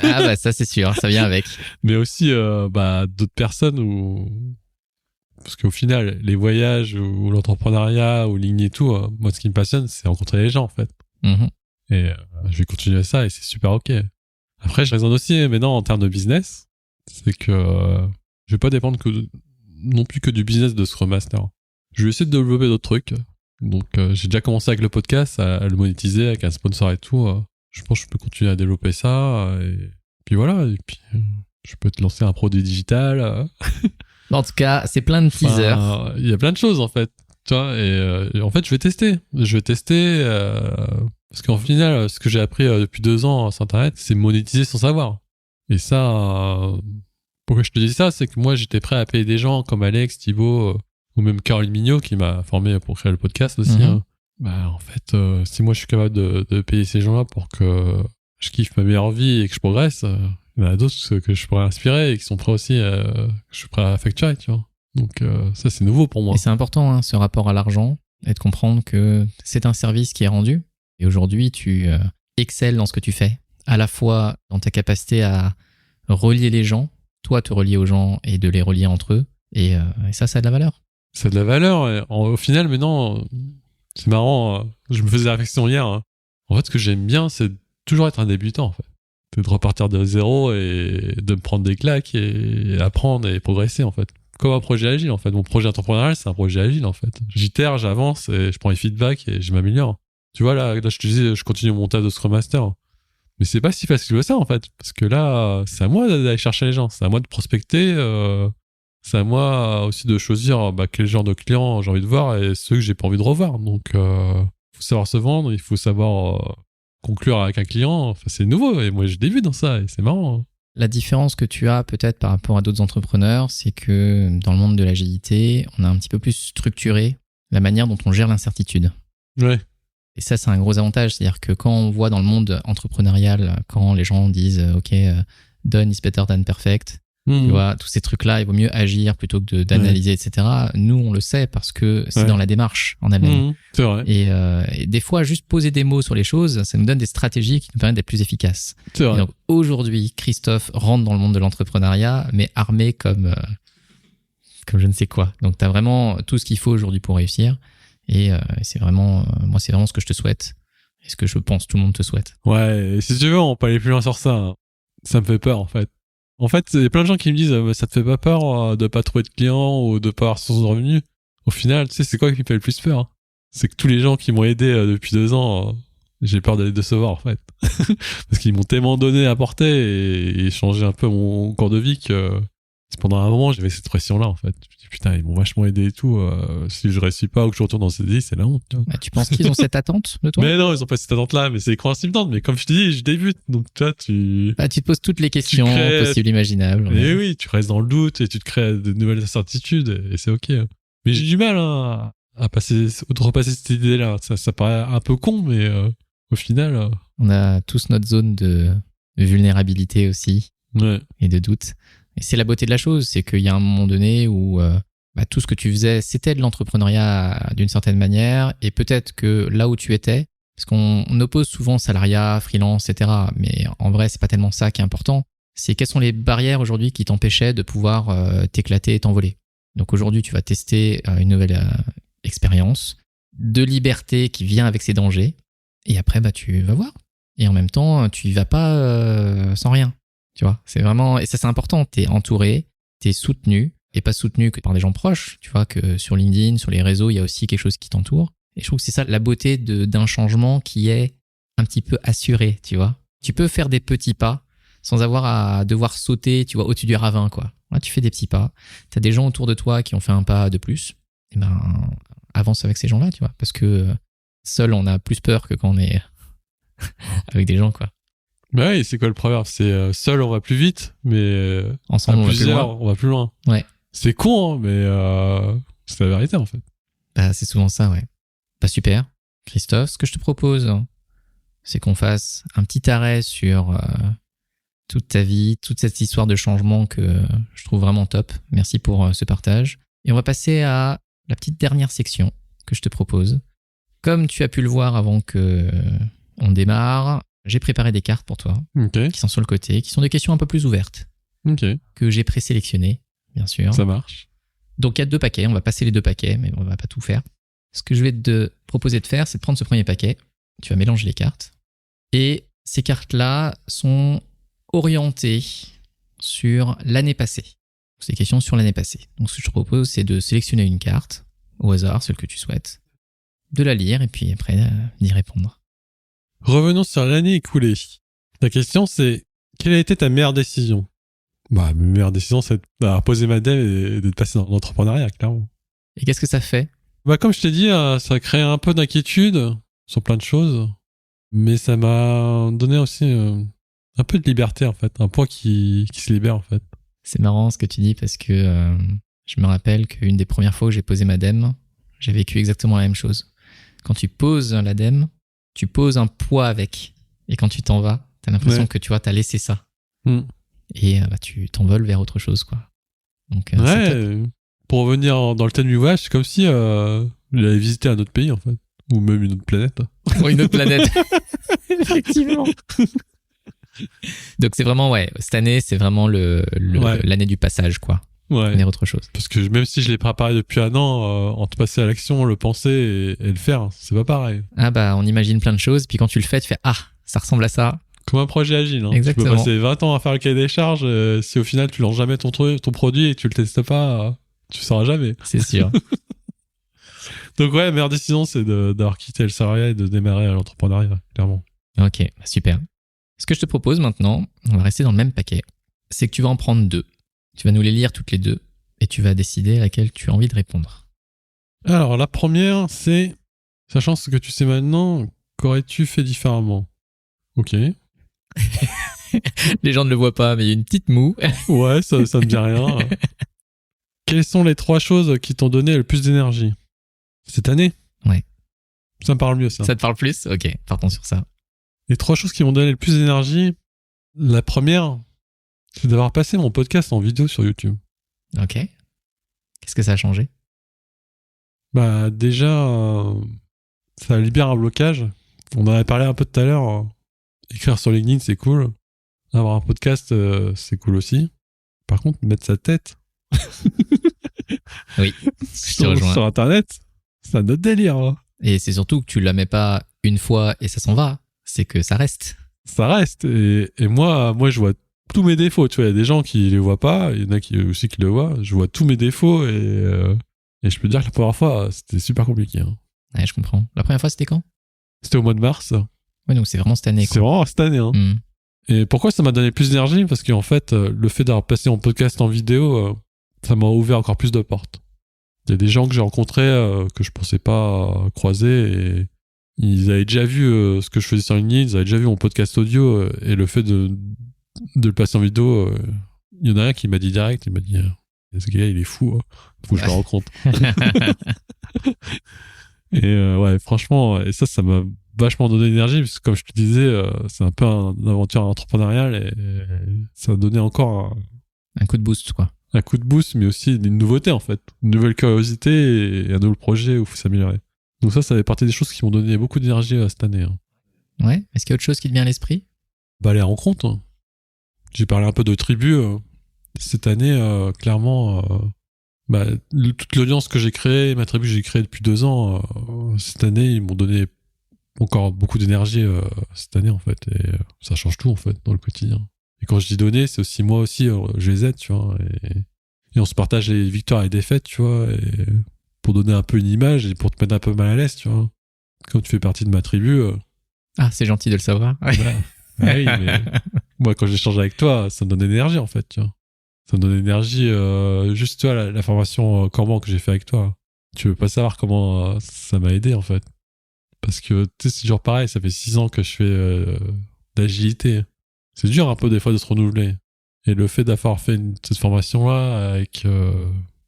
Ah ça c'est sûr, ça vient avec. Mais aussi d'autres personnes parce qu'au final, les voyages ou l'entrepreneuriat ou ligne et tout, moi, ce qui me passionne, c'est rencontrer les gens, en fait. Mm-hmm. Et je vais continuer ça et c'est super ok. Après, je raisonne aussi maintenant en termes de business. C'est que je vais pas dépendre non plus que du business de Scrum Master. Je vais essayer de développer d'autres trucs. Donc, j'ai déjà commencé avec le podcast, à le monétiser avec un sponsor et tout. Je pense que je peux continuer à développer ça. Et puis voilà. Et puis, je peux te lancer un produit digital. En tout cas, c'est plein de teasers. Il y a plein de choses, en fait. Tu vois, et en fait, je vais tester. Parce qu'en final, ce que j'ai appris depuis 2 ans sur Internet, c'est monétiser son savoir. Et ça, pourquoi je te dis ça, c'est que moi, j'étais prêt à payer des gens comme Alex, Thibaut, ou même Caroline Mignot, qui m'a formé pour créer le podcast aussi. Mm-hmm. Hein. En fait, si moi, je suis capable de payer ces gens-là pour que je kiffe ma meilleure vie et que je progresse, il y en a d'autres que je pourrais inspirer et qui sont prêts aussi, que je suis prêt à facturer, tu vois. Donc ça, c'est nouveau pour moi. Et c'est important, ce rapport à l'argent, et de comprendre que c'est un service qui est rendu. Et aujourd'hui, tu excelles dans ce que tu fais, à la fois dans ta capacité à relier les gens, toi te relier aux gens et de les relier entre eux. Et ça a de la valeur. Ça a de la valeur. Et au final, maintenant, c'est marrant, je me faisais la réflexion hier. Hein. En fait, ce que j'aime bien, c'est toujours être un débutant, en fait. C'est de repartir de zéro et de me prendre des claques et apprendre et progresser, en fait. Comme un projet agile, en fait. Mon projet entrepreneurial, c'est un projet agile, en fait. J'itère, j'avance et je prends les feedbacks et je m'améliore. Tu vois, là, je te disais, je continue mon taf de Scrum Master. Mais c'est pas si facile que ça, en fait. Parce que là, c'est à moi d'aller chercher les gens. C'est à moi de prospecter. C'est à moi aussi de choisir quel genre de clients j'ai envie de voir et ceux que j'ai pas envie de revoir. Donc, il faut savoir se vendre, il faut savoir conclure avec un client. Enfin, c'est nouveau et moi, je débute dans ça et c'est marrant. La différence que tu as peut-être par rapport à d'autres entrepreneurs, c'est que dans le monde de l'agilité, on a un petit peu plus structuré la manière dont on gère l'incertitude. Ouais. Et ça, c'est un gros avantage. C'est-à-dire que quand on voit dans le monde entrepreneurial, quand les gens disent « OK, done is better than perfect », tu vois, tous ces trucs-là, il vaut mieux agir plutôt que d'analyser, etc. Nous, on le sait parce que c'est dans la démarche en elle-même. C'est vrai. Et des fois, juste poser des mots sur les choses, ça nous donne des stratégies qui nous permettent d'être plus efficaces. C'est vrai. Et donc aujourd'hui, Christophe rentre dans le monde de l'entrepreneuriat, mais armé comme je ne sais quoi. Donc tu as vraiment tout ce qu'il faut aujourd'hui pour réussir. Et c'est vraiment, moi, c'est vraiment ce que je te souhaite. Et ce que je pense tout le monde te souhaite. Ouais, et si tu veux, on peut aller plus loin sur ça. Hein. Ça me fait peur, en fait. En fait, il y a plein de gens qui me disent ça te fait pas peur de pas trouver de clients ou de pas avoir source de revenus. Au final, tu sais, c'est quoi qui me fait le plus peur? C'est que tous les gens qui m'ont aidé depuis 2 ans, j'ai peur d'aller décevoir, en fait. Parce qu'ils m'ont tellement donné à porter et changé un peu mon cours de vie que pendant un moment, j'avais cette pression-là, en fait. Je me dis, putain, ils m'ont vachement aidé et tout. Si je réussis pas ou que je retourne dans CDI, c'est la honte. Tu vois. Bah, tu penses qu'ils ont cette attente de toi? Mais non, ils ont pas cette attente-là, mais c'est coïncident. Mais comme je te dis, je débute. Donc, tu vois, Bah, tu te poses toutes les questions possibles, imaginables. Mais oui, tu restes dans le doute et tu te crées de nouvelles incertitudes et c'est ok. Mais j'ai du mal hein, à repasser cette idée-là. Ça paraît un peu con, mais au final... On a tous notre zone de vulnérabilité aussi et de doute. Et c'est la beauté de la chose, c'est qu'il y a un moment donné où tout ce que tu faisais, c'était de l'entrepreneuriat d'une certaine manière, et peut-être que là où tu étais, parce qu'on oppose souvent salariat, freelance, etc., mais en vrai, c'est pas tellement ça qui est important, c'est quelles sont les barrières aujourd'hui qui t'empêchaient de pouvoir t'éclater et t'envoler. Donc aujourd'hui, tu vas tester une nouvelle expérience de liberté qui vient avec ses dangers, et après, tu vas voir. Et en même temps, tu y vas pas sans rien. Tu vois, c'est vraiment, et ça c'est important, t'es entouré, t'es soutenu, et pas soutenu que par des gens proches, tu vois, que sur LinkedIn, sur les réseaux, il y a aussi quelque chose qui t'entoure. Et je trouve que c'est ça la beauté d'un changement qui est un petit peu assuré, tu vois. Tu peux faire des petits pas sans avoir à devoir sauter, tu vois, au-dessus du ravin, quoi. Là, tu fais des petits pas, t'as des gens autour de toi qui ont fait un pas de plus, et avance avec ces gens-là, tu vois, parce que seul, on a plus peur que quand on est avec des gens, quoi. Bah oui, c'est quoi le proverbe? C'est seul on va plus vite, mais ensemble on va plus loin. Ouais. C'est con, hein, mais c'est la vérité en fait. Bah c'est souvent ça, ouais. Bah super. Christophe, ce que je te propose, c'est qu'on fasse un petit arrêt sur toute ta vie, toute cette histoire de changement que je trouve vraiment top. Merci pour ce partage. Et on va passer à la petite dernière section que je te propose. Comme tu as pu le voir avant que on démarre, j'ai préparé des cartes pour toi, qui sont sur le côté, qui sont des questions un peu plus ouvertes, que j'ai présélectionnées, bien sûr. Ça marche. Donc il y a 2 paquets, on va passer les 2 paquets, mais on va pas tout faire. Ce que je vais te proposer de faire, c'est de prendre ce premier paquet, tu vas mélanger les cartes, et ces cartes-là sont orientées sur l'année passée. C'est des questions sur l'année passée. Donc ce que je te propose, c'est de sélectionner une carte, au hasard, celle que tu souhaites, de la lire, et puis après d'y répondre. Revenons sur l'année écoulée. La question c'est, quelle a été ta meilleure décision? Bah, ma meilleure décision, c'est d'avoir posé ma dev et de passer dans l'entrepreneuriat, clairement. Et qu'est-ce que ça fait? Bah, comme je t'ai dit, ça a créé un peu d'inquiétude sur plein de choses, mais ça m'a donné aussi un peu de liberté, en fait. Un point qui se libère, en fait. C'est marrant ce que tu dis parce que je me rappelle qu'une des premières fois où j'ai posé ma DEM, j'ai vécu exactement la même chose. Quand tu poses la DEM, tu poses un poids avec. Et quand tu t'en vas, t'as l'impression que tu vois, t'as laissé ça. Et tu t'envoles vers autre chose, quoi. Donc, pour revenir dans le thème du voyage, c'est comme si j'allais visiter un autre pays, en fait. Ou même une autre planète. Ou une autre planète. Effectivement. Donc c'est vraiment, cette année, c'est vraiment l'année du passage, quoi. Vers autre chose. Parce que même si je l'ai préparé depuis un an, entre passer à l'action, le penser et le faire, c'est pas pareil. Ah bah, on imagine plein de choses, puis quand tu le fais, tu fais « Ah, ça ressemble à ça ». Comme un projet agile. Hein. Exactement. Tu peux passer 20 ans à faire le cahier des charges, si au final tu lances jamais ton produit et que tu le testes pas, tu sauras jamais. C'est sûr. Donc meilleure décision, c'est d'avoir quitté le salariat et de démarrer à l'entrepreneuriat, clairement. Ok, super. Ce que je te propose maintenant, on va rester dans le même paquet, c'est que tu vas en prendre 2. Tu vas nous les lire toutes les 2 et tu vas décider à laquelle tu as envie de répondre. Alors, la première, c'est, sachant ce que tu sais maintenant, qu'aurais-tu fait différemment? Ok. Les gens ne le voient pas, mais il y a une petite moue. Ouais, ça me dit rien. Quelles sont les 3 choses qui t'ont donné le plus d'énergie cette année? Ouais. Ça me parle mieux, ça. Ça te parle plus? Ok, partons sur ça. Les 3 choses qui m'ont donné le plus d'énergie, la première, c'est d'avoir passé mon podcast en vidéo sur YouTube. Ok. Qu'est-ce que ça a changé? Bah déjà, ça libère un blocage. On en avait parlé un peu tout à l'heure. Écrire sur LinkedIn, c'est cool. Avoir un podcast, c'est cool aussi. Par contre, mettre sa tête oui, je te rejoins. Sur Internet, C'est un autre délire. Hein. Et c'est surtout que tu la mets pas une fois et ça s'en va. C'est que ça reste. Ça reste. Et moi, je vois tous mes défauts. Tu vois, il y a des gens qui les voient pas. Il y en a qui aussi qui le voient. Je vois tous mes défauts et je peux te dire que la première fois, c'était super compliqué. Hein. Ouais, je comprends. La première fois, c'était quand? C'était au mois de mars. Ouais, donc c'est vraiment cette année. C'est vraiment cette année. Hein. Mm. Et pourquoi ça m'a donné plus d'énergie? Parce qu'en fait, le fait d'avoir passé mon podcast en vidéo, ça m'a ouvert encore plus de portes. Il y a des gens que j'ai rencontrés que je pensais pas croiser et ils avaient déjà vu ce que je faisais sur LinkedIn, ils avaient déjà vu mon podcast audio et le fait de le passer en vidéo, il y en a un qui m'a dit direct, il m'a dit ce gars il est fou, hein. Faut que je le rencontre. Et ouais, franchement, et ça m'a vachement donné d'énergie parce que comme je te disais, c'est un peu une aventure entrepreneuriale et ça a donné encore un coup de boost, quoi. Un coup de boost, mais aussi une nouveauté en fait, une nouvelle curiosité et un nouveau projet où il faut s'améliorer. Donc ça fait partie des choses qui m'ont donné beaucoup d'énergie cette année. Hein. Ouais. Est-ce qu'il y a autre chose qui te vient à l'esprit? Bah les rencontres. Hein. J'ai parlé un peu de tribu cette année. Clairement, toute l'audience que j'ai créée, ma tribu que j'ai créée depuis 2 ans, cette année ils m'ont donné encore beaucoup d'énergie cette année en fait. Et ça change tout en fait dans le quotidien. Et quand je dis donner, c'est aussi moi aussi, je les aide, tu vois. Et on se partage les victoires et les défaites, tu vois. Et pour donner un peu une image et pour te mettre un peu mal à l'aise, tu vois. Quand tu fais partie de ma tribu. Ah, c'est gentil de le savoir. Ouais. Oui, mais moi, quand j'échange avec toi, ça me donne énergie, en fait, tu vois. Ça me donne énergie, juste, tu vois, la formation Corban que j'ai fait avec toi. Tu veux pas savoir comment ça m'a aidé, en fait. Parce que, tu sais, c'est toujours pareil, ça fait 6 ans que je fais d'agilité. C'est dur un peu des fois de se renouveler. Et le fait d'avoir fait cette formation-là avec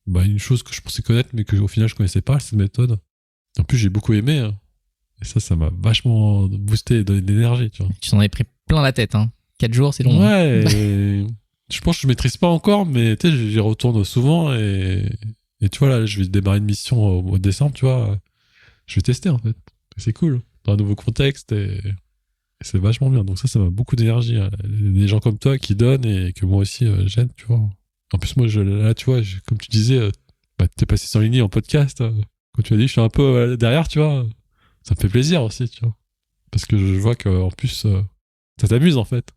une chose que je pensais connaître mais que au final je connaissais pas, cette méthode. En plus j'ai beaucoup aimé. Hein. Et ça m'a vachement boosté et donné de l'énergie. Tu vois. Tu t'en avais pris plein la tête. Hein. 4 jours, c'est long. Ouais. Je pense que je maîtrise pas encore, mais tu sais, j'y retourne souvent et tu vois là, je vais démarrer une mission au mois de décembre, tu vois. Je vais tester en fait. Et c'est cool. Dans un nouveau contexte et c'est vachement bien. Donc ça m'a beaucoup d'énergie. Hein. Des gens comme toi qui donnent et que moi aussi j'aide, tu vois. En plus, moi, là, tu vois, comme tu disais, t'es passé sur LinkedIn en podcast. Quand tu as dit, je suis un peu derrière, tu vois. Ça me fait plaisir aussi, tu vois. Parce que je vois qu'en plus, ça t'amuse, en fait.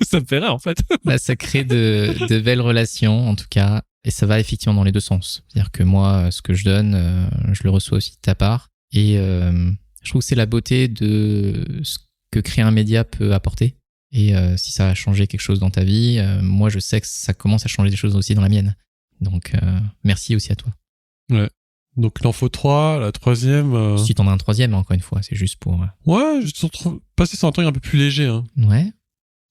Ça me fait rire, en fait. Bah, ça crée de belles relations, en tout cas. Et ça va effectivement dans les deux sens. C'est-à-dire que moi, ce que je donne, je le reçois aussi de ta part. Et je trouve que c'est la beauté de ce que créer un média peut apporter. Et si ça a changé quelque chose dans ta vie, moi je sais que ça commence à changer des choses aussi dans la mienne. Donc merci aussi à toi. Ouais. Donc il en faut 3, la troisième... Si t'en as un troisième, encore une fois, c'est juste pour... Ouais, je suis passer sur un truc un peu plus léger. Hein. Ouais.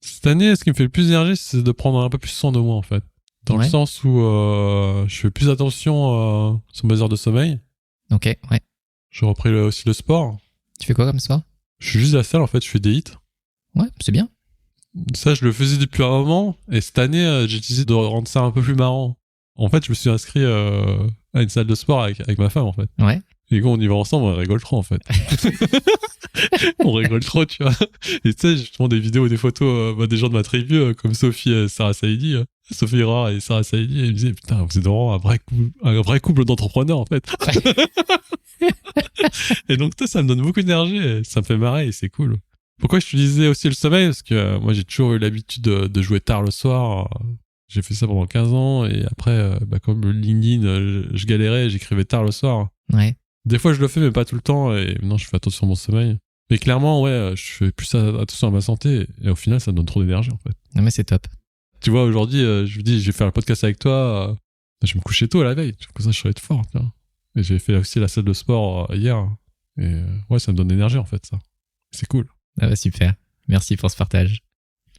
Cette année, ce qui me fait le plus d'énergie, c'est de prendre un peu plus soin de moi, en fait. Dans le sens où je fais plus attention sur mes heures de sommeil. Ok, ouais. J'ai repris aussi le sport. Tu fais quoi comme ça? Je suis juste à la salle, en fait, je fais des hits. Ouais, c'est bien. Ça, je le faisais depuis un moment. Et cette année, j'ai décidé de rendre ça un peu plus marrant. En fait, je me suis inscrit à une salle de sport avec ma femme, en fait. Ouais. Et quand on y va ensemble, on rigole trop, en fait. On rigole trop, tu vois. Et tu sais, je te montre des vidéos, des photos des gens de ma tribu, comme Sophie et Sarah Saïdi. Sophie Rare et Sarah Saïdi. Et ils me disaient, putain, vous êtes vraiment un vrai couple d'entrepreneurs, en fait. Et donc, ça me donne beaucoup d'énergie. Et ça me fait marrer et c'est cool. Pourquoi je te disais aussi le sommeil? Parce que moi, j'ai toujours eu l'habitude de jouer tard le soir. J'ai fait ça pendant 15 ans. Et après, comme LinkedIn, je galérais, j'écrivais tard le soir. Ouais. Des fois, je le fais, mais pas tout le temps. Et maintenant, je fais attention à mon sommeil. Mais clairement, ouais, je fais plus attention à ma santé. Et au final, ça me donne trop d'énergie, en fait. Non, mais c'est top. Tu vois, aujourd'hui, je me dis, je vais faire un podcast avec toi. Je vais me coucher tôt à la veille. Comme ça, je serai fort. Tu vois. Et j'ai fait aussi la salle de sport hier. Et ouais, ça me donne d'énergie, en fait, ça. C'est cool. Ah bah super. Merci pour ce partage.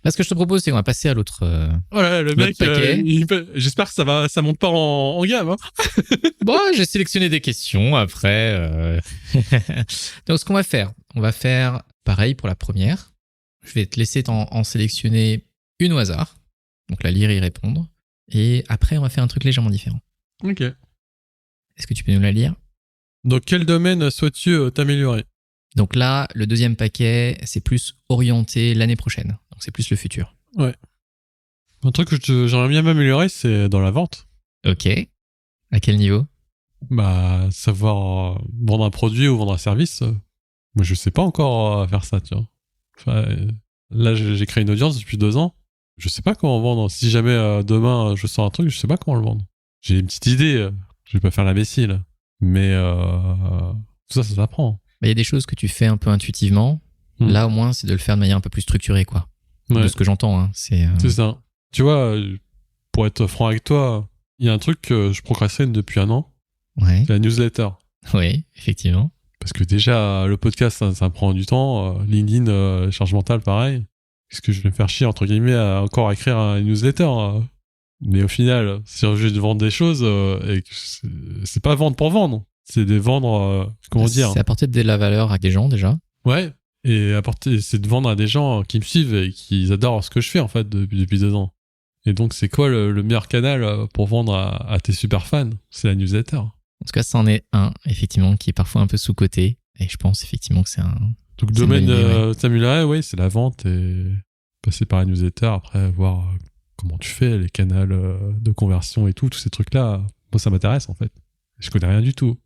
Là, ce que je te propose, c'est qu'on va passer à l'autre. Voilà, le mec, j'espère que ça monte pas en gamme. Hein. Bon, j'ai sélectionné des questions après. Donc, ce qu'on va faire, on va faire pareil pour la première. Je vais te laisser en sélectionner une au hasard. Donc, la lire et y répondre. Et après, on va faire un truc légèrement différent. Ok. Est-ce que tu peux nous la lire? Dans quel domaine souhaites-tu t'améliorer? Donc là, le deuxième paquet, c'est plus orienté l'année prochaine. Donc c'est plus le futur. Ouais. Un truc que j'aimerais bien m'améliorer, c'est dans la vente. Ok. À quel niveau? Bah, savoir vendre un produit ou vendre un service, moi, je sais pas encore faire ça, tu vois. Enfin, là, j'ai créé une audience depuis 2 ans. Je sais pas comment vendre. Si jamais demain, je sors un truc, je sais pas comment le vendre. J'ai une petite idée. Je vais pas faire l'imbécile. Mais tout ça, ça s'apprend. Il y a des choses que tu fais un peu intuitivement. Là, au moins, c'est de le faire de manière un peu plus structurée, quoi. Ouais. De ce que j'entends, hein. C'est ça. Tu vois, pour être franc avec toi, il y a un truc que je procrastine depuis 1 an. Ouais. C'est la newsletter. Oui, effectivement. Parce que déjà, le podcast, ça prend du temps. LinkedIn, charge mentale, pareil. Est-ce que je vais me faire chier, entre guillemets, à encore écrire une newsletter Mais au final, si je veux vendre des choses, et que c'est pas vendre pour vendre. C'est de vendre, comment dire. C'est apporter de la valeur à des gens, déjà. Ouais. Et c'est de vendre à des gens qui me suivent et qui adorent ce que je fais, en fait, depuis 2 ans. Et donc, c'est quoi le meilleur canal pour vendre à tes super fans? C'est la newsletter. En tout cas, c'en est un, effectivement, qui est parfois un peu sous-coté. Et je pense, effectivement, que c'est un... Donc, le domaine Samuel, ouais, c'est la vente et passer par la newsletter, après voir comment tu fais, les canaux de conversion et tout, tous ces trucs-là. Moi, ça m'intéresse, en fait. Je connais rien du tout.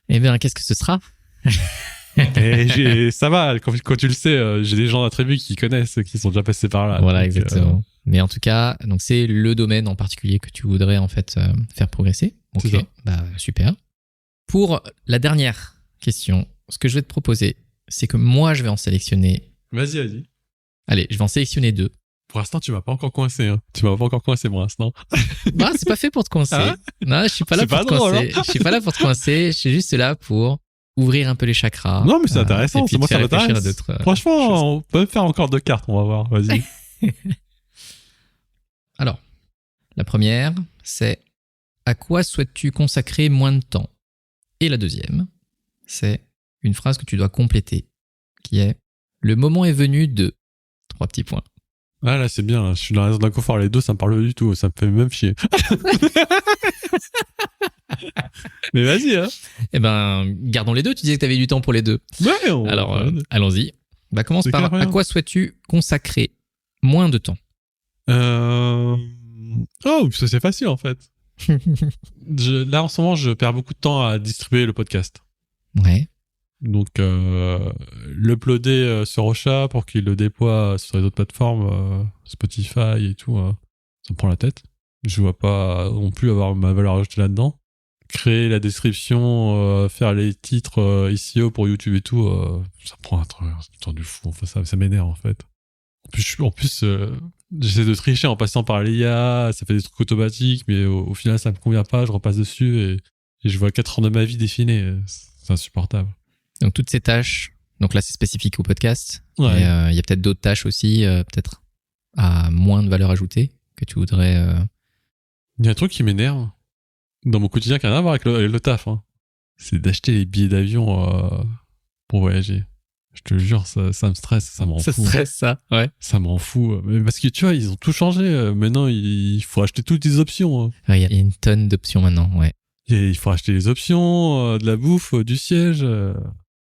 Eh bien, qu'est-ce que ce sera? Et ça va, quand tu le sais, j'ai des gens d'attributs qui connaissent, qui sont déjà passés par là. Voilà, donc, exactement. Mais en tout cas, donc c'est le domaine en particulier que tu voudrais en fait faire progresser. Ok, C'est ça. bah super. Pour la dernière question, ce que je vais te proposer, c'est que moi je vais en sélectionner. Vas-y. Allez, je vais en sélectionner 2. Pour l'instant, tu m'as pas encore coincé. Hein. Tu m'as pas encore coincé pour l'instant. Bah, c'est pas fait pour te coincer. Ah, non, je suis pas là c'est pour pas te drôle, coincer. Je suis pas là pour te coincer. Je suis juste là pour ouvrir un peu les chakras. Non, mais c'est intéressant. Et puis Moi, te faire ça réfléchir à m'intéresse. d'autres Franchement, choses. on peut faire encore 2 cartes. On va voir. Vas-y. Alors, la première, c'est à quoi souhaites-tu consacrer moins de temps? Et la deuxième, c'est une phrase que tu dois compléter, qui est le moment est venu de 3 petits points. Ah là, c'est bien. Là. Je suis dans la zone d'inconfort. Les deux, ça me parle pas du tout. Ça me fait même chier. Mais vas-y. Hein. Eh ben, gardons les deux. Tu disais que tu avais du temps pour les deux. Ouais. Alors, allons-y. Bah, commence C'est par clair, à quoi souhaites-tu consacrer moins de temps? Oh, ça c'est facile en fait. Là, en ce moment, je perds beaucoup de temps à distribuer le podcast. Ouais. Donc, l'uploader sur Ocha pour qu'il le déploie sur les autres plateformes, Spotify et tout, ça me prend la tête. Je vois pas non plus avoir ma valeur ajoutée là-dedans. Créer la description, faire les titres SEO pour YouTube et tout, ça prend un temps du fou. Enfin, ça m'énerve en fait. En plus, j'essaie de tricher en passant par l'IA, ça fait des trucs automatiques, mais au final, ça me convient pas, je repasse dessus et je vois 4 heures de ma vie défiler. C'est insupportable. Donc, toutes ces tâches, donc là, c'est spécifique au podcast. Ouais. Il y a peut-être d'autres tâches aussi, peut-être à moins de valeur ajoutée, que tu voudrais... Il y a un truc qui m'énerve dans mon quotidien qui n'a rien à voir avec le taf. Hein. C'est d'acheter les billets d'avion pour voyager. Je te jure, ça me stresse, ça m'en fout. Ça stresse, ça, ouais. Ça m'en fout. Mais parce que tu vois, ils ont tout changé. Maintenant, il faut acheter toutes les options. Ouais, il y a une tonne d'options maintenant, ouais. Il faut acheter les options, de la bouffe, du siège.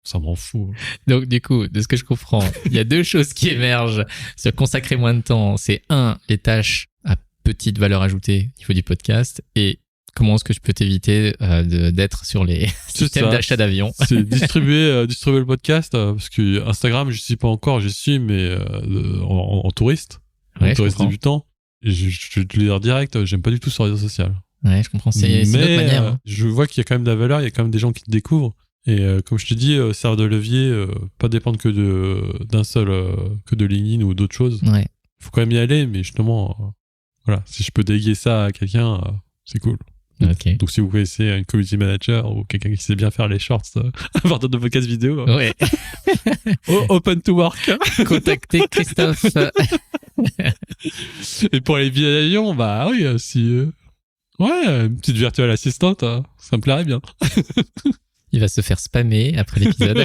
Ça m'en fout. Donc, du coup, de ce que je comprends, il y a 2 choses qui émergent sur consacrer moins de temps. C'est 1, les tâches à petite valeur ajoutée au niveau du podcast, et comment est-ce que je peux t'éviter d'être sur les systèmes d'achat d'avion? C'est distribuer le podcast, parce que Instagram, je suis pas encore, j'y suis, mais en touriste, Ouais, en touriste comprends. débutant. Et je te le dire direct, j'aime pas du tout ce réseau social. Ouais, je comprends. C'est une autre manière. Hein. Je vois qu'il y a quand même de la valeur, il y a quand même des gens qui te découvrent. Et comme je te dis, serve de levier, pas dépendre que d'un seul, que de LinkedIn ou d'autres choses. Ouais. Faut quand même y aller, mais justement, voilà, si je peux déléguer ça à quelqu'un, c'est cool. Ok. Donc si vous connaissez une community manager ou quelqu'un qui sait bien faire les shorts à partir de podcasts vidéo, Ouais. open to work. Contactez Christophe. Et pour les billets d'avion, bah oui, ouais, une petite virtuelle assistante, ça me plairait bien. Il va se faire spammer après l'épisode.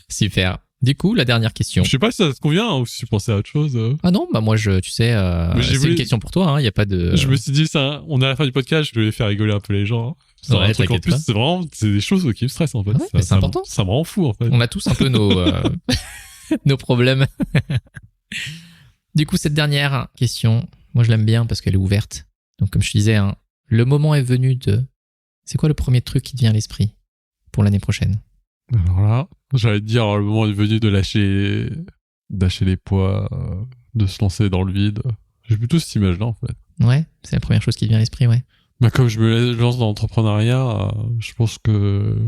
Super. Du coup, la dernière question. Je sais pas si ça te convient ou si tu pensais à autre chose. Ah non, bah moi, tu sais, c'est une question pour toi. Il y a pas de. Je me suis dit, ça, on est à la fin du podcast, je vais faire rigoler un peu les gens. C'est Ouais, un truc en t'inquiète plus, pas. c'est des choses qui me stressent en fait. Ouais, mais c'est important. Ça me rend fou en fait. On a tous un peu nos nos problèmes. Du coup, cette dernière question, moi je l'aime bien parce qu'elle est ouverte. Donc comme je te disais, le moment est venu de... C'est quoi le premier truc qui te vient à l'esprit pour l'année prochaine? Alors là, j'allais te dire, le moment est venu de lâcher les poids, de se lancer dans le vide. J'ai plutôt cette image-là, en fait. Ouais, c'est la première chose qui te vient à l'esprit, ouais. Bah, comme je me lance dans l'entrepreneuriat, je pense que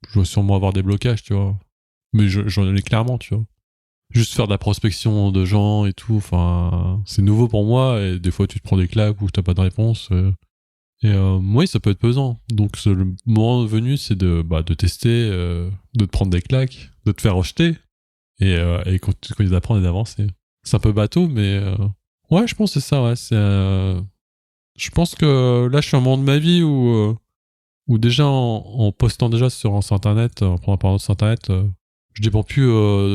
je vais sûrement avoir des blocages, tu vois. Mais j'en ai clairement, tu vois. Juste faire de la prospection de gens et tout, enfin, c'est nouveau pour moi, et des fois tu te prends des claques ou t'as pas de réponse. Oui, ça peut être pesant. Donc le moment venu, c'est de tester, de te prendre des claques, de te faire rejeter, et continuer d'apprendre et d'avancer. C'est un peu bateau, mais ouais, je pense que c'est ça, ouais. Je pense que là, je suis à un moment de ma vie où déjà, en postant déjà sur internet, en prenant par sur internet, je dépends plus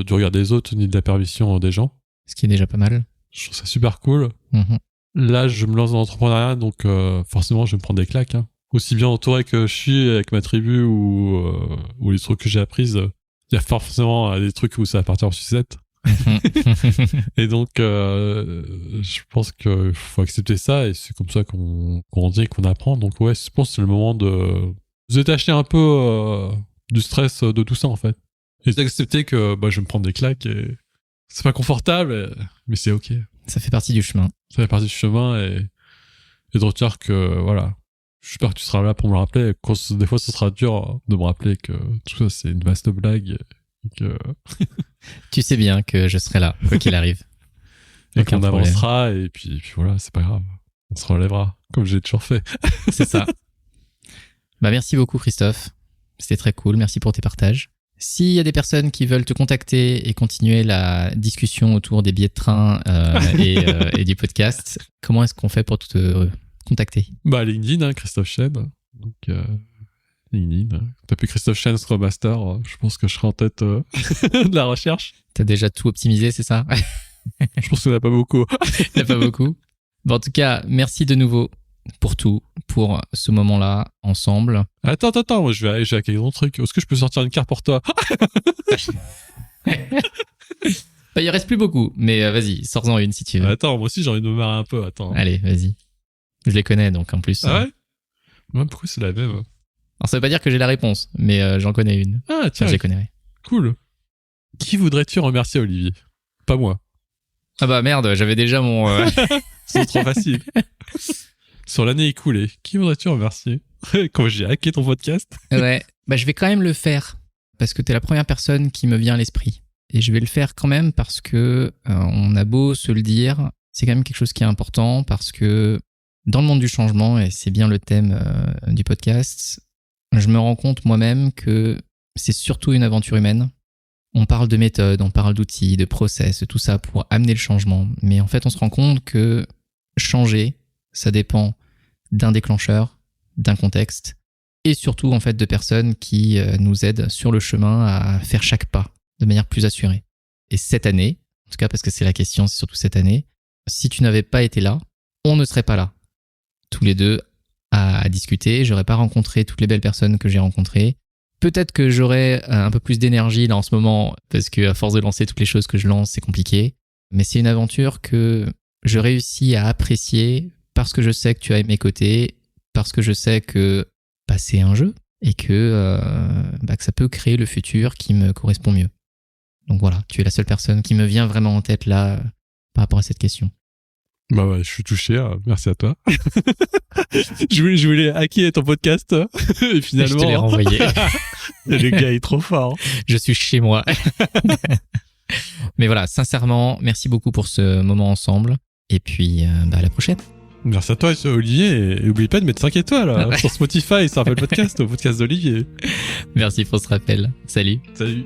du regard des autres ni de la permission des gens. Ce qui est déjà pas mal. Je trouve ça super cool. Mm-hmm. Là, je me lance dans l'entrepreneuriat, donc forcément, je vais me prendre des claques. Hein. Aussi bien entouré que je suis avec ma tribu ou les trucs que j'ai apprises, il y a forcément des trucs où ça va partir en sucette. Et donc, je pense qu'il faut accepter ça, et c'est comme ça qu'on grandit et qu'on apprend. Donc ouais, je pense que c'est le moment de se détacher un peu du stress de tout ça, en fait. Et d'accepter que je vais me prendre des claques, et c'est pas confortable, mais c'est ok. Ça fait partie du chemin. Ça fait partie du chemin, et de retenir que, voilà, j'espère que tu seras là pour me le rappeler. Des fois, ce sera dur de me rappeler que tout ça, c'est une vaste blague, et que... Tu sais bien que je serai là, quoi qu'il arrive. Et qu'on avancera, et puis voilà, c'est pas grave. On se relèvera, comme j'ai toujours fait. C'est ça. Merci beaucoup, Christophe. C'était très cool. Merci pour tes partages. S'il y a des personnes qui veulent te contacter et continuer la discussion autour des billets de train et du podcast, comment est-ce qu'on fait pour te contacter? LinkedIn, hein, Christophe Chen. Donc, LinkedIn. Tapez Christophe Chen Scrum Master, je pense que je serai en tête de la recherche. T'as déjà tout optimisé, c'est ça? Je pense qu'il n'y en a pas beaucoup. Il n'y en a pas beaucoup. En tout cas, merci de nouveau pour tout, pour ce moment-là, ensemble. Attends, moi je vais à quelques trucs. Est-ce que je peux sortir une carte pour toi? Il reste plus beaucoup, mais vas-y, sors-en une si tu veux. Attends, moi aussi j'ai envie de me marrer un peu, attends. Allez, vas-y. Je les connais, donc en plus. Ah ouais? Moi, pourquoi c'est la même? Alors ça veut pas dire que j'ai la réponse, mais j'en connais une. Ah tiens, je les connais, ouais. Cool. Qui voudrais-tu remercier, Olivier? Pas moi. Ah bah merde, j'avais déjà mon... C'est trop facile. Sur l'année écoulée, qui voudrais-tu remercier? Quand j'ai hacké ton podcast? Ouais, je vais quand même le faire, parce que t'es la première personne qui me vient à l'esprit. Et je vais le faire quand même parce que on a beau se le dire, c'est quand même quelque chose qui est important, parce que dans le monde du changement, et c'est bien le thème du podcast, je me rends compte moi-même que c'est surtout une aventure humaine. On parle de méthodes, on parle d'outils, de process, tout ça pour amener le changement. Mais en fait, on se rend compte que changer, ça dépend d'un déclencheur, d'un contexte, et surtout en fait de personnes qui nous aident sur le chemin à faire chaque pas de manière plus assurée. Et cette année, en tout cas parce que c'est la question, c'est surtout cette année, si tu n'avais pas été là, on ne serait pas là. Tous les deux à discuter, j'aurais pas rencontré toutes les belles personnes que j'ai rencontrées. Peut-être que j'aurais un peu plus d'énergie là en ce moment, parce que à force de lancer toutes les choses que je lance, c'est compliqué. Mais c'est une aventure que je réussis à apprécier parce que je sais que tu es à mes côtés, parce que je sais que c'est un jeu et que ça peut créer le futur qui me correspond mieux. Donc voilà, tu es la seule personne qui me vient vraiment en tête là par rapport à cette question. Je suis touché, merci à toi. je voulais hacker ton podcast et finalement... Je te l'ai renvoyé. Le gars est trop fort. Je suis chez moi. Mais voilà, sincèrement, merci beaucoup pour ce moment ensemble. Et puis, à la prochaine. Merci à toi, Olivier. Et n'oublie pas de mettre 5 étoiles sur Spotify, ça rappelle le podcast d'Olivier. Merci pour ce rappel. Salut. Salut.